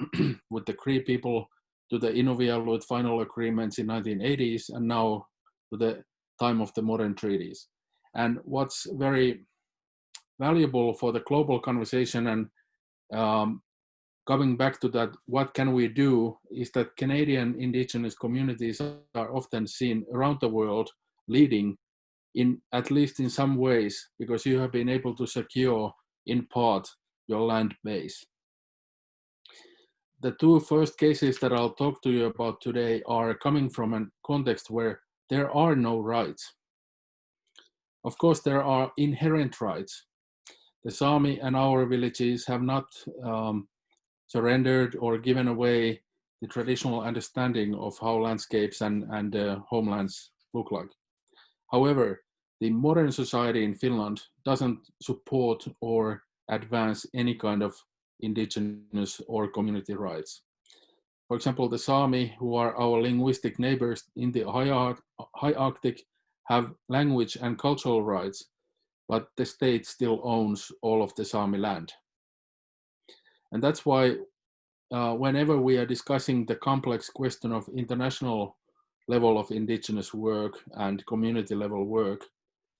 with the Cree people to the Inuvialuit final agreements in 1980s and now to the time of the modern treaties. And what's very valuable for the global conversation and coming back to that, what can we do, is that Canadian Indigenous communities are often seen around the world leading in, at least in some ways, because you have been able to secure in part your land base. The two first cases that I'll talk to you about today are coming from a context where there are no rights. Of course, there are inherent rights. The Sami and our villages have not surrendered or given away the traditional understanding of how landscapes and homelands look like. However, the modern society in Finland doesn't support or advance any kind of indigenous or community rights. For example, the Sami, who are our linguistic neighbors in the high Arctic, have language and cultural rights, but the state still owns all of the Sami land. And that's why whenever we are discussing the complex question of international level of indigenous work and community level work,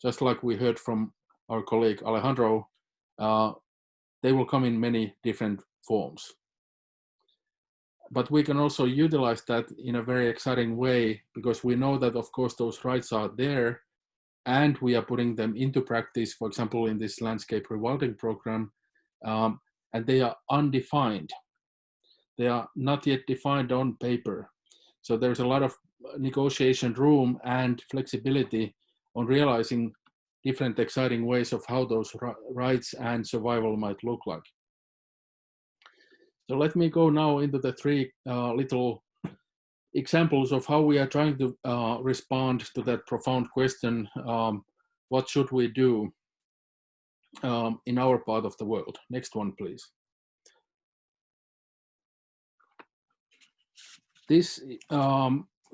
just like we heard from our colleague Alejandro, they will come in many different forms. But we can also utilize that in a very exciting way, because we know that, of course, those rights are there and we are putting them into practice, for example, in this landscape rewilding program, and they are undefined. They are not yet defined on paper. So there's a lot of negotiation room and flexibility on realizing different exciting ways of how those rights and survival might look like. So let me go now into the three little examples of how we are trying to respond to that profound question, what should we do in our part of the world? Next one, please. This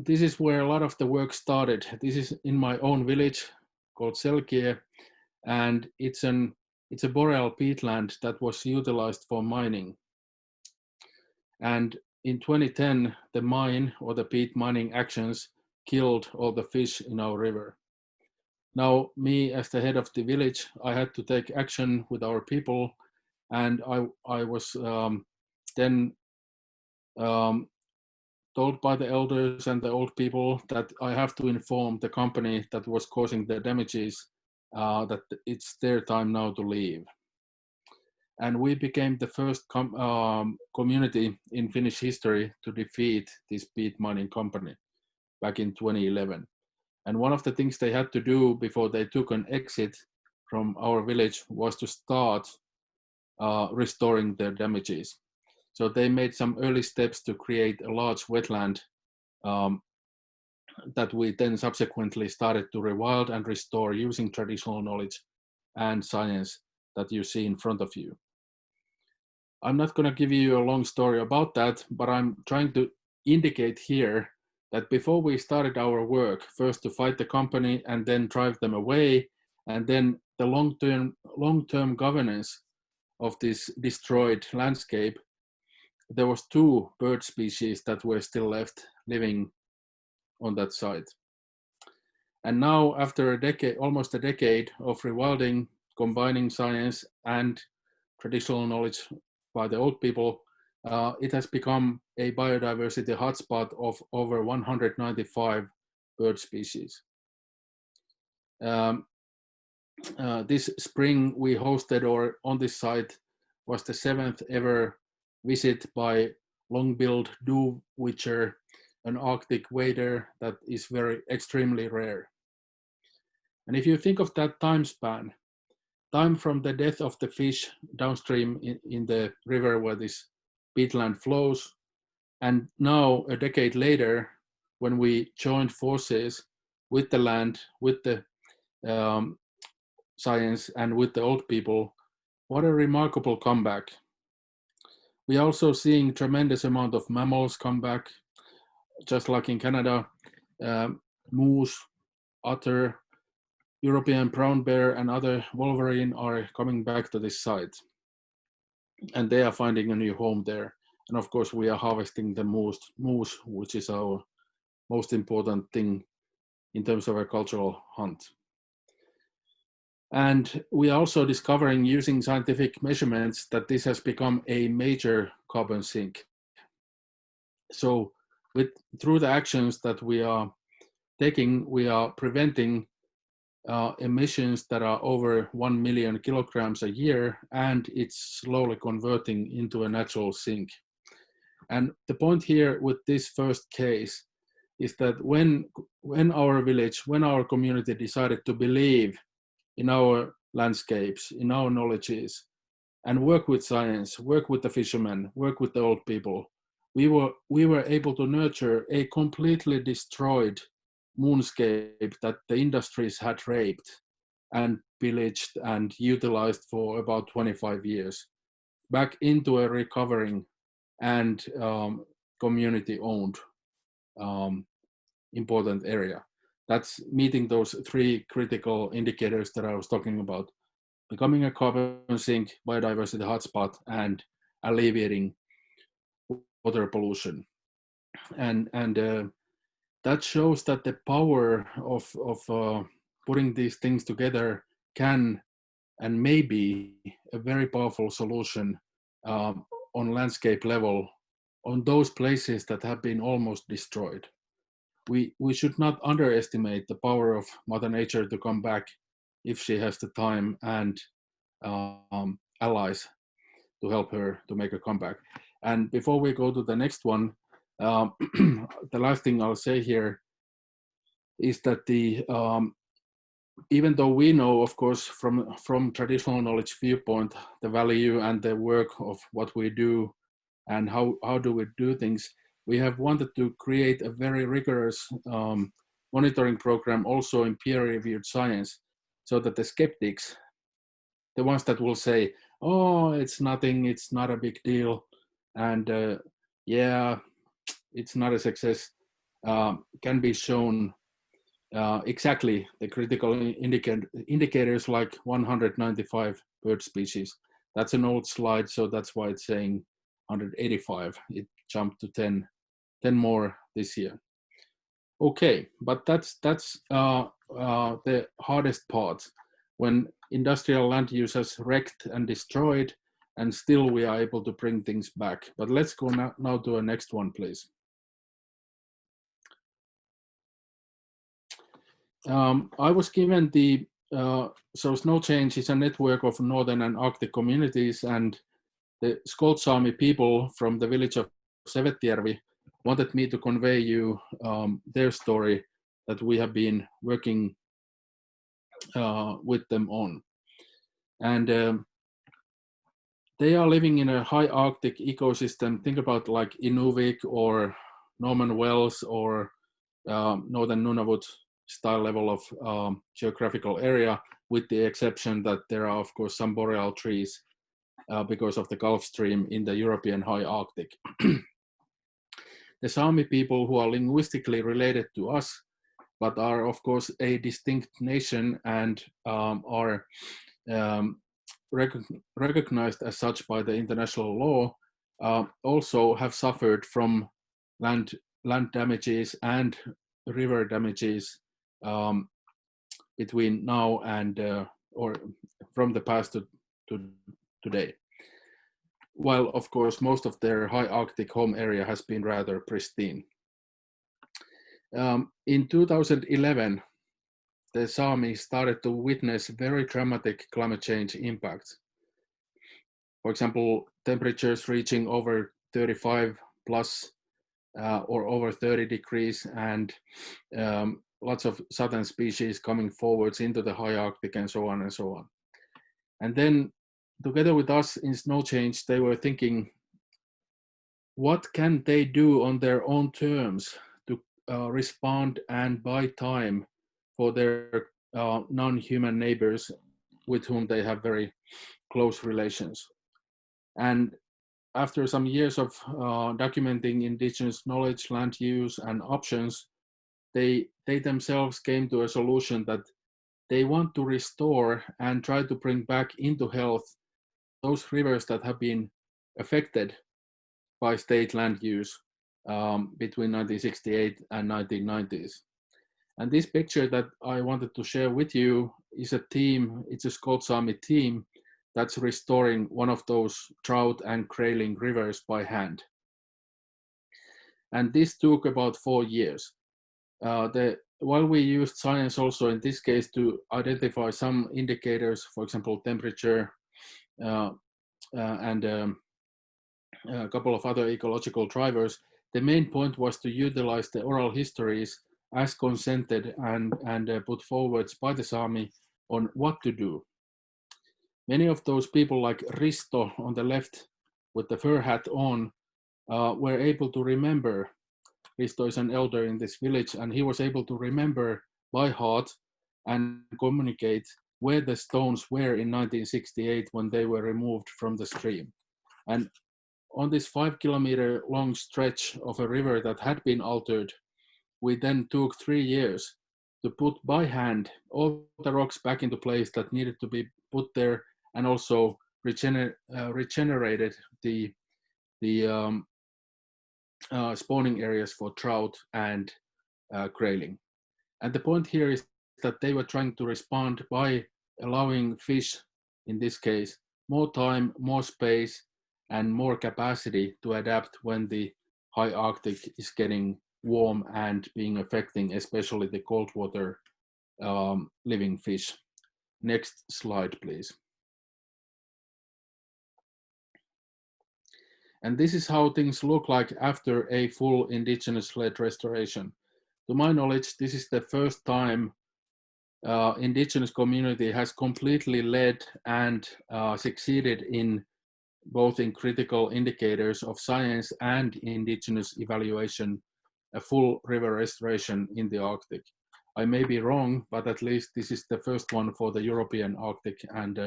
is where a lot of the work started. This is in my own village called Selkie, and it's a boreal peatland that was utilized for mining. And in 2010, the mine or the peat mining actions killed all the fish in our river. Now, me as the head of the village, I had to take action with our people, and I was then told by the elders and the old people that I have to inform the company that was causing the damages that it's their time now to leave. And we became the first community in Finnish history to defeat this peat mining company back in 2011. And one of the things they had to do before they took an exit from our village was to start restoring their damages. So they made some early steps to create a large wetland that we then subsequently started to rewild and restore using traditional knowledge and science that you see in front of you. I'm not going to give you a long story about that, but I'm trying to indicate here that before we started our work, first to fight the company and then drive them away, and then the long-term governance of this destroyed landscape, there was 2 bird species that were still left living on that site. And now, after a decade, almost a decade of rewilding, combining science and traditional knowledge by the old people, it has become a biodiversity hotspot of over 195 bird species. This spring we hosted, or on this site, was the 7th ever visit by long-billed dove-witcher, an Arctic wader that is very extremely rare. And if you think of that time span, time from the death of the fish downstream in the river where this peatland flows, and now a decade later, when we joined forces with the land, with the science, and with the old people, what a remarkable comeback. We are also seeing tremendous amount of mammals come back, just like in Canada, moose, otter, European brown bear, and other wolverine are coming back to this site. And they are finding a new home there. And of course, we are harvesting the moose, which is our most important thing in terms of a cultural hunt. And we are also discovering, using scientific measurements, that this has become a major carbon sink. So through the actions that we are taking, we are preventing emissions that are over 1 million kilograms a year, and it's slowly converting into a natural sink. And the point here with this first case is that when our village, when our community decided to believe in our landscapes, in our knowledges, and work with science, work with the fishermen, work with the old people, we were able to nurture a completely destroyed moonscape that the industries had raped and pillaged and utilized for about 25 years back into a recovering and community-owned important area. That's meeting those 3 critical indicators that I was talking about: becoming a carbon sink, biodiversity hotspot, and alleviating water pollution. And that shows that the power of putting these things together can and may be a very powerful solution on landscape level on those places that have been almost destroyed. We should not underestimate the power of Mother Nature to come back if she has the time and allies to help her to make a comeback. And before we go to the next one, the last thing I'll say here is that even though we know, of course, from traditional knowledge viewpoint, the value and the work of what we do and how do we do things, we have wanted to create a very rigorous monitoring program also in peer-reviewed science, so that the skeptics, the ones that will say, oh, it's nothing, it's not a big deal, and yeah, it's not a success, can be shown exactly the critical indicators like 195 bird species. That's an old slide, so that's why it's saying 185. It jumped to 10 more this year. Okay, but that's the hardest part, when industrial land use has wrecked and destroyed, and still we are able to bring things back. But let's go now to the next one, please. I was given the, so Snowchange is a network of northern and Arctic communities, and the Skolt people from the village of Sevettjärvi wanted me to convey you their story that we have been working with them on. And they are living in a high Arctic ecosystem. Think about like Inuvik or Norman Wells or Northern Nunavut style level of geographical area, with the exception that there are, of course, some boreal trees because of the Gulf Stream in the European high Arctic. The Sami people, who are linguistically related to us, but are, of course, a distinct nation and are recognized as such by the international law, also have suffered from land damages and river damages between now and or from the past to today. While of course most of their high Arctic home area has been rather pristine. In 2011, the Sami started to witness very dramatic climate change impacts. For example, temperatures reaching over 35 plus or over 30 degrees, and lots of southern species coming forwards into the high Arctic, and so on and so on. And then together with us in Snowchange, they were thinking, what can they do on their own terms to respond and buy time for their non-human neighbors with whom they have very close relations. And after some years of documenting indigenous knowledge, land use, and options, they themselves came to a solution that they want to restore and try to bring back into health those rivers that have been affected by state land use between 1968 and 1990s. And this picture that I wanted to share with you is a team, it's a Scott Sami team that's restoring one of those trout and grayling rivers by hand. And this took about 4 years. While we used science also in this case to identify some indicators, for example, temperature and a couple of other ecological drivers, the main point was to utilize the oral histories as consented and put forwards by the Sami on what to do. Many of those people, like Risto on the left with the fur hat on, were able to remember. Risto is an elder in this village, and he was able to remember by heart and communicate where the stones were in 1968 when they were removed from the stream. And on this 5 kilometer long stretch of a river that had been altered, we then took 3 years to put by hand all the rocks back into place that needed to be put there, and also regenerated the spawning areas for trout and grayling. And the point here is that they were trying to respond by allowing fish, in this case, more time, more space, and more capacity to adapt when the high Arctic is getting warm and being affecting especially the cold water living fish. Next slide, please. And this is how things look like after a full indigenous-led restoration. To my knowledge, this is the first time indigenous community has completely led and succeeded in both in critical indicators of science and indigenous evaluation, a full river restoration in the Arctic. I may be wrong, but at least this is the first one for the European Arctic and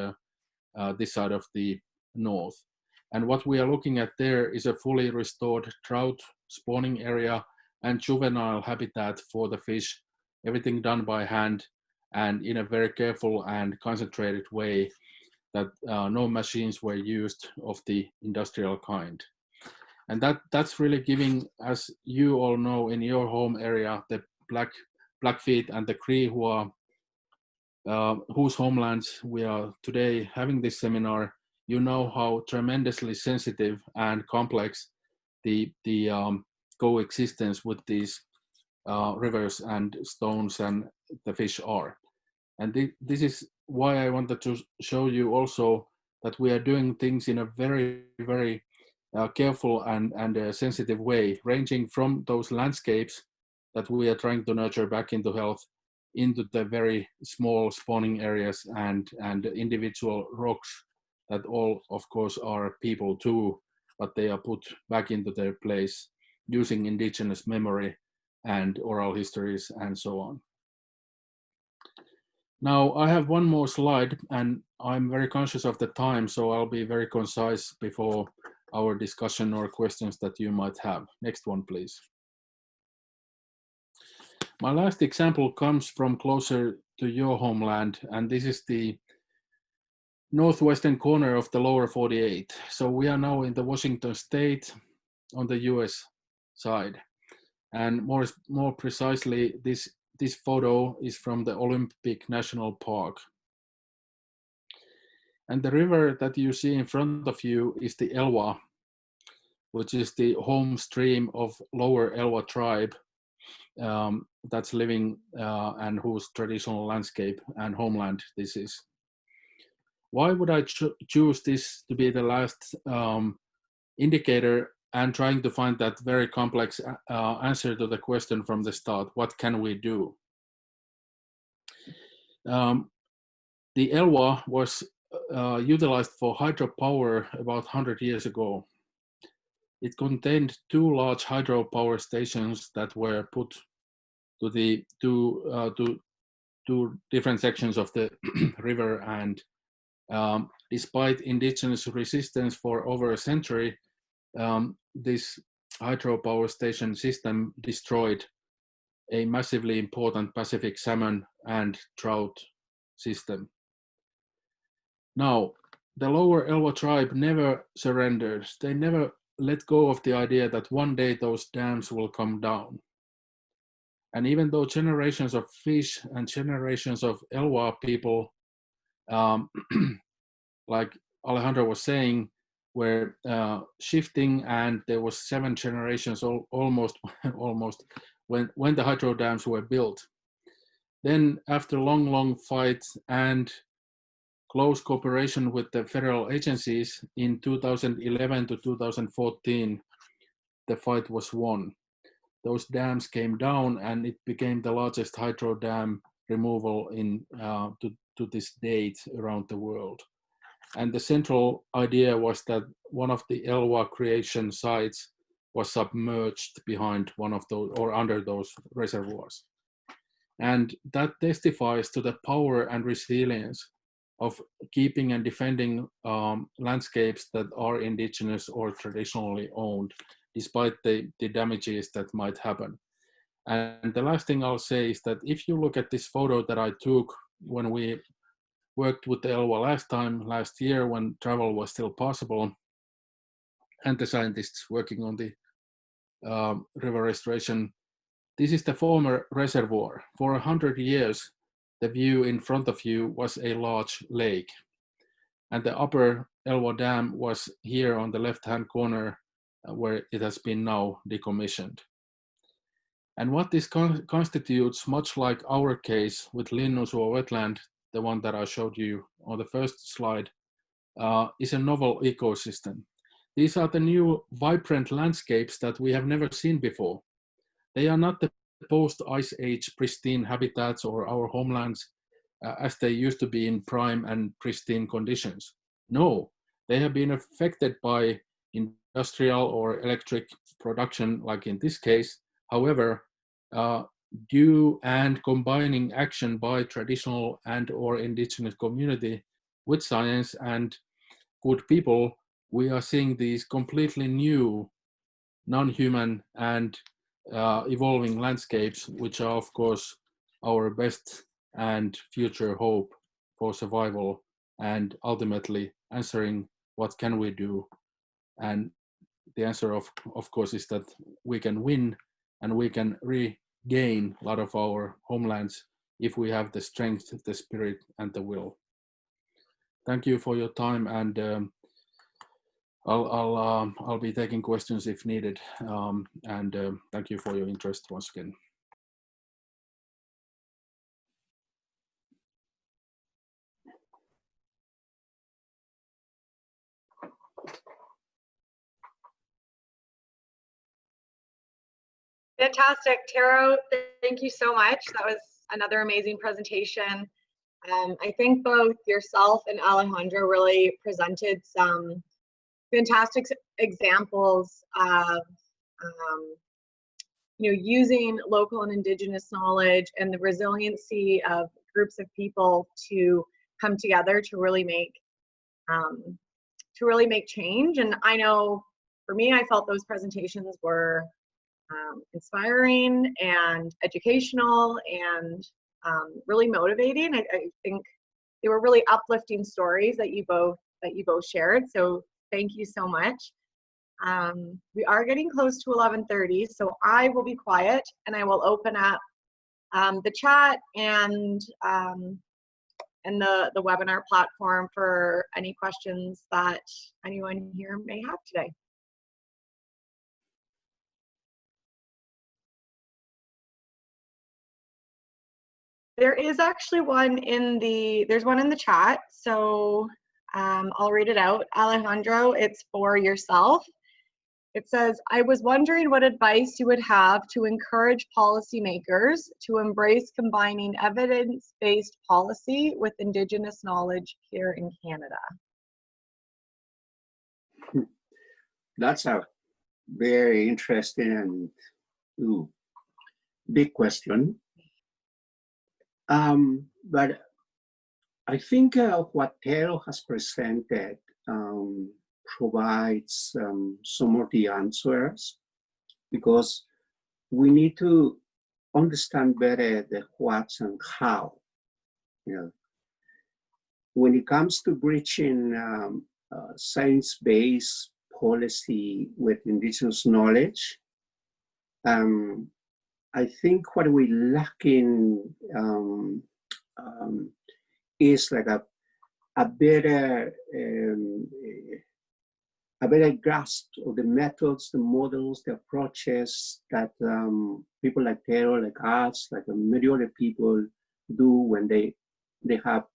this side of the north. And what we are looking at there is a fully restored trout spawning area and juvenile habitat for the fish, everything done by hand and in a very careful and concentrated way, that no machines were used of the industrial kind. And that's really giving, as you all know in your home area, the Blackfeet and the Cree, who are whose homelands we are today having this seminar. You know how tremendously sensitive and complex the coexistence with these rivers and stones and the fish are. And this is why I wanted to show you also that we are doing things in a very, very careful and sensitive way, ranging from those landscapes that we are trying to nurture back into health, into the very small spawning areas and individual rocks that all, of course, are people too, but they are put back into their place using indigenous memory and oral histories and so on. Now, I have one more slide, and I'm very conscious of the time, so I'll be very concise before our discussion or questions that you might have. Next one, please. My last example comes from closer to your homeland, and this is the northwestern corner of the lower 48. So we are now in the Washington state on the US side. And more precisely, this this photo is from the Olympic National Park. And the river that you see in front of you is the Elva, which is the home stream of Lower Elva tribe that's living and whose traditional landscape and homeland this is. Why would I choose this to be the last indicator and trying to find that very complex answer to the question from the start? What can we do? The Elva was utilized for hydropower about 100 years ago. It contained 2 large hydropower stations that were put to the two different sections of the river, and despite indigenous resistance for over a century, this hydropower station system destroyed a massively important Pacific salmon and trout system. Now, the Lower Elva tribe never surrendered. They never let go of the idea that one day those dams will come down. And even though generations of fish and generations of Elva people, like Alejandro was saying, were shifting, and there was 7 generations almost when the hydro dams were built. Then after long fights and close cooperation with the federal agencies in 2011 to 2014, the fight was won. Those dams came down, and it became the largest hydro dam removal in to this date around the world. And the central idea was that one of the Elva creation sites was submerged behind one of those or under those reservoirs. And that testifies to the power and resilience of keeping and defending landscapes that are indigenous or traditionally owned, despite the damages that might happen. And the last thing I'll say is that if you look at this photo that I took when we worked with the Elva last year when travel was still possible, and the scientists working on the river restoration, this is the former reservoir. For 100 years, the view in front of you was a large lake. And the upper Elva Dam was here on the left-hand corner where it has been now decommissioned. And what this constitutes, much like our case with Linnunsuo wetland, the one that I showed you on the first slide, is a novel ecosystem. These are the new vibrant landscapes that we have never seen before. They are not the post-ice age pristine habitats or our homelands as they used to be in prime and pristine conditions. No, they have been affected by industrial or electric production, like in this case. However, due and combining action by traditional and or indigenous community with science and good people, we are seeing these completely new non-human and evolving landscapes, which are of course our best and future hope for survival, and ultimately answering what can we do. And the answer of course is that we can win and we can regain a lot of our homelands if we have the strength, the spirit, and the will. Thank you for your time, and I'll be taking questions if needed, and thank you for your interest once again. Fantastic, Tero. Thank you so much. That was another amazing presentation. I think both yourself and Alejandro really presented some fantastic examples of using local and indigenous knowledge and the resiliency of groups of people to come together to really make change. And I know for me, I felt those presentations were inspiring and educational and really motivating. I think they were really uplifting stories that you both shared. So thank you so much. We are getting close to 11:30, so I will be quiet and I will open up the chat and the webinar platform for any questions that anyone here may have today. There is actually one in the, there's one in the chat, so I'll read it out. Alejandro, it's for yourself. It says, I was wondering what advice you would have to encourage policymakers to embrace combining evidence-based policy with Indigenous knowledge here in Canada. That's a very interesting and big question. But I think what Tero has presented provides some of the answers, because we need to understand better the what's and how. You know, when it comes to bridging science-based policy with Indigenous knowledge, I think what we lack in is like a better grasp of the methods, the models, the approaches that people like Tero, like us, like many other people do when they have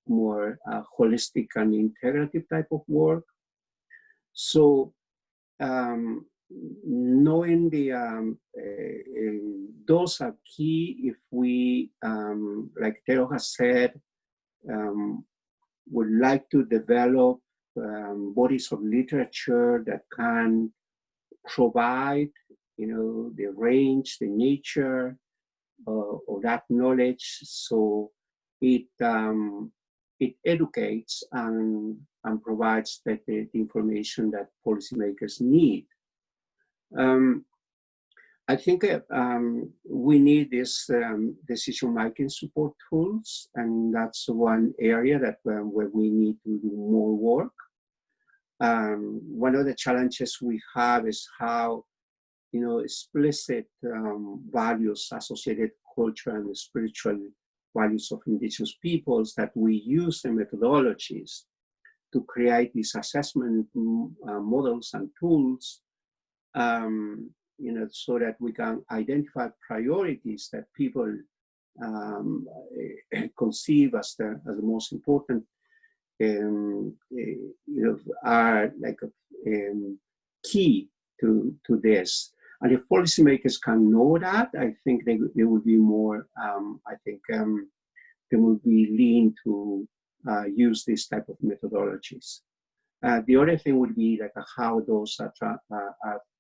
more holistic and integrative type of work. So knowing those are key if we, like Tero has said, would like to develop bodies of literature that can provide, the range, the nature of that knowledge, so it educates and provides the information that policymakers need. I think we need this decision-making support tools, and that's one area that where we need to do more work. One of the challenges we have is how, explicit values associated culture and spiritual values of Indigenous peoples, that we use the methodologies to create these assessment models and tools, so that we can identify priorities that people conceive as the most important, are like key to this. And if policymakers can know that, I think they will be more, they will be lean to use this type of methodologies. The other thing would be like how those are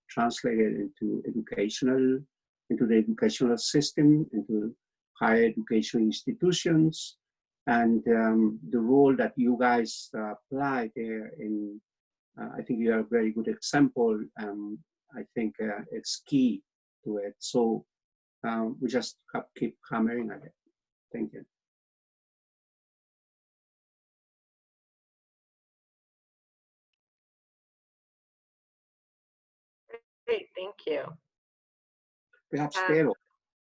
translated into the educational system, into higher education institutions, and the role that you guys apply there. I think you are a very good example. I think it's key to it. So we just have to keep hammering at it. Thank you. Great, thank you. Perhaps Tero.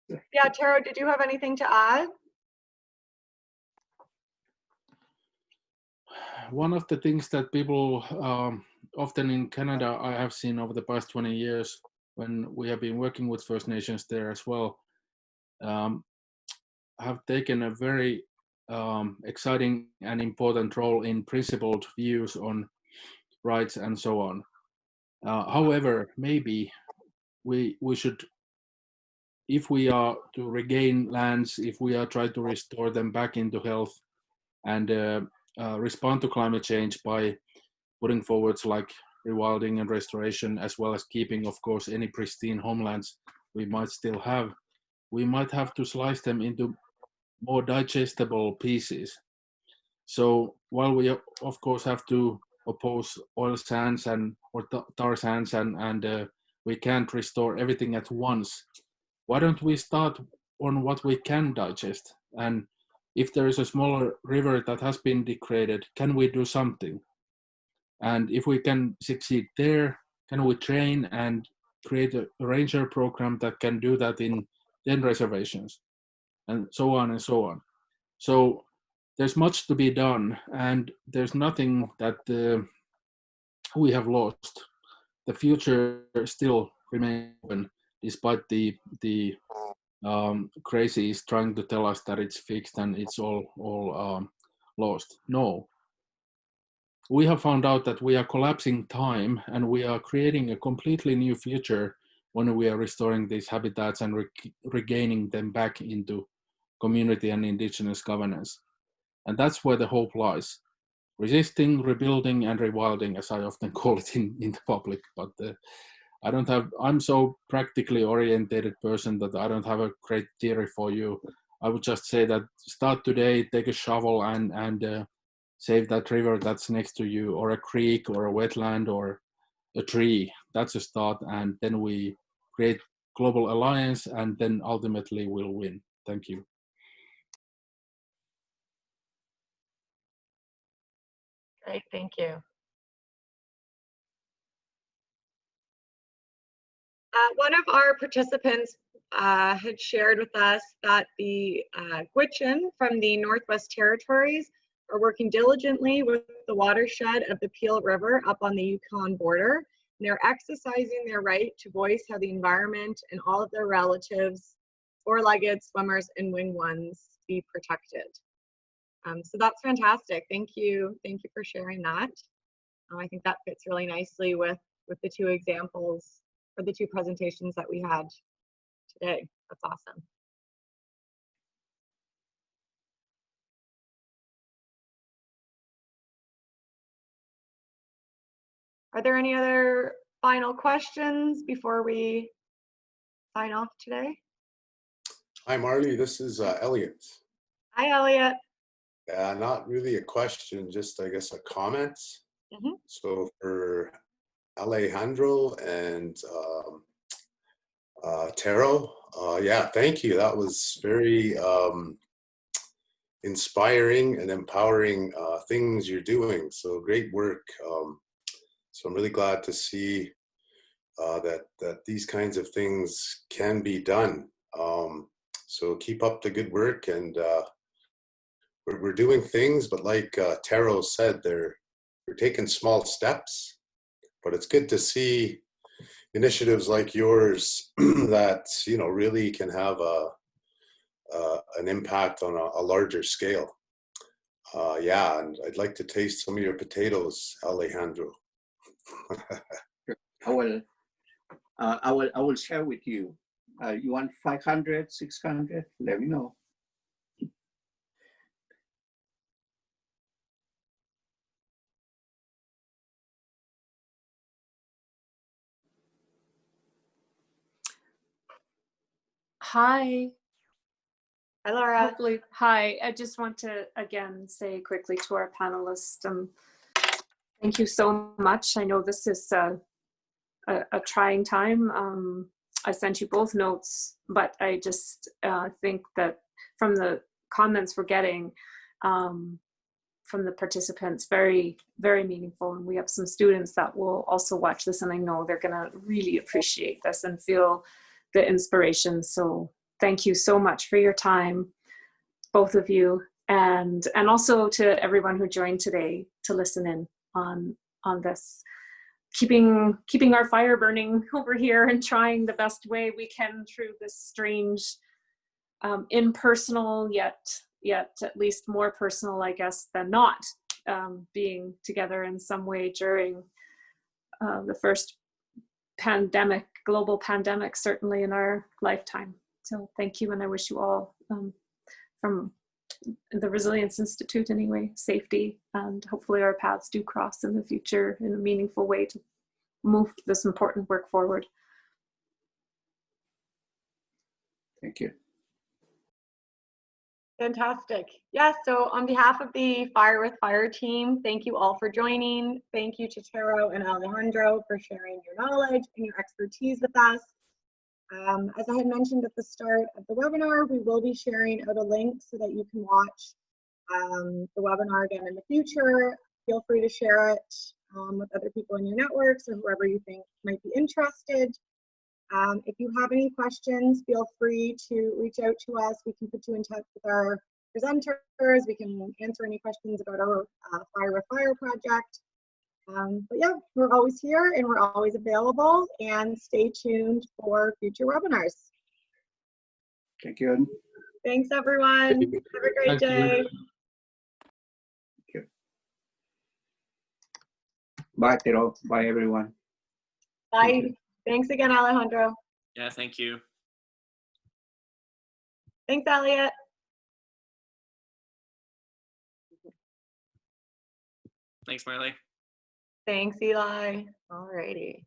Yeah, Tero, did you have anything to add? One of the things that people often in Canada I have seen over the past 20 years when we have been working with First Nations there as well, have taken a very exciting and important role in principled views on rights and so on. However, maybe we should, if we are to regain lands, if we are trying to restore them back into health and respond to climate change by putting forwards like rewilding and restoration, as well as keeping, of course, any pristine homelands we might still have, we might have to slice them into more digestible pieces. So while we, of course, have to oppose oil sands or tar sands and we can't restore everything at once, why don't we start on what we can digest? And if there is a smaller river that has been degraded, can we do something? And if we can succeed there, can we train and create a ranger program that can do that in 10 reservations? and so on and so on. So there's much to be done, and there's nothing that we have lost. The future still remains open, despite the crazies trying to tell us that it's fixed and it's all lost. No, we have found out that we are collapsing time, and we are creating a completely new future when we are restoring these habitats and regaining them back into community and indigenous governance. And that's where the hope lies. Resisting, rebuilding, and rewilding, as I often call it in the public. But I'm so practically oriented person that I don't have a great theory for you. I would just say that start today, take a shovel and save that river that's next to you, or a creek, or a wetland, or a tree. That's a start, and then we create global alliance, and then ultimately we'll win. Thank you. Great, thank you. One of our participants had shared with us that the Gwich'in from the Northwest Territories are working diligently with the watershed of the Peel River up on the Yukon border. And they're exercising their right to voice how the environment and all of their relatives, four-legged swimmers and winged ones, be protected. So that's fantastic. Thank you for sharing that. I think that fits really nicely with the two examples, or the two presentations that we had today. That's awesome. Are there any other final questions before we sign off today? Hi, Marley. This is Elliot. Hi, Elliot. Not really a question, just I guess a comment. So for Alejandro and Tero, yeah, thank you. That was very inspiring and empowering things you're doing. So great work. So I'm really glad to see that these kinds of things can be done. So keep up the good work, and we're doing things, but like Tero said, we're taking small steps, but it's good to see initiatives like yours that, you know, really can have an impact on a larger scale. Yeah, and I'd like to taste some of your potatoes, Alejandro. I will share with you. You want 500, 600? Let me know. Hi. Hi, Laura. Hopefully, hi. I just want to again say quickly to our panelists, thank you so much. I know this is a trying time. I sent you both notes, but I just think that from the comments we're getting from the participants, very, very meaningful. And we have some students that will also watch this, and I know they're gonna really appreciate this and feel the inspiration. So thank you so much for your time, both of you, and also to everyone who joined today to listen in on this. Keeping our fire burning over here and trying the best way we can through this strange, impersonal yet at least more personal, I guess, than not, being together in some way during the first global pandemic, certainly in our lifetime. So thank you, and I wish you all, from the Resilience Institute anyway, safety, and hopefully our paths do cross in the future in a meaningful way to move this important work forward. Thank you. Fantastic. Yes, so on behalf of the Fire with Fire team, thank you all for joining. Thank you to Tero and Alejandro for sharing your knowledge and your expertise with us. As I had mentioned at the start of the webinar, we will be sharing out a link so that you can watch the webinar again in the future. Feel free to share it with other people in your networks or whoever you think might be interested. If you have any questions, feel free to reach out to us. We can put you in touch with our presenters. We can answer any questions about our Fire with Fire project. But yeah, we're always here and we're always available, and stay tuned for future webinars. Thank you. Thanks, everyone. Thank you. Have a great Thank you. day. Bye, Tero. Bye, everyone. Thank Bye. Thanks again, Alejandro. Yeah, thank you. Thanks, Elliot. Thanks, Marley. Thanks, Eli. All righty.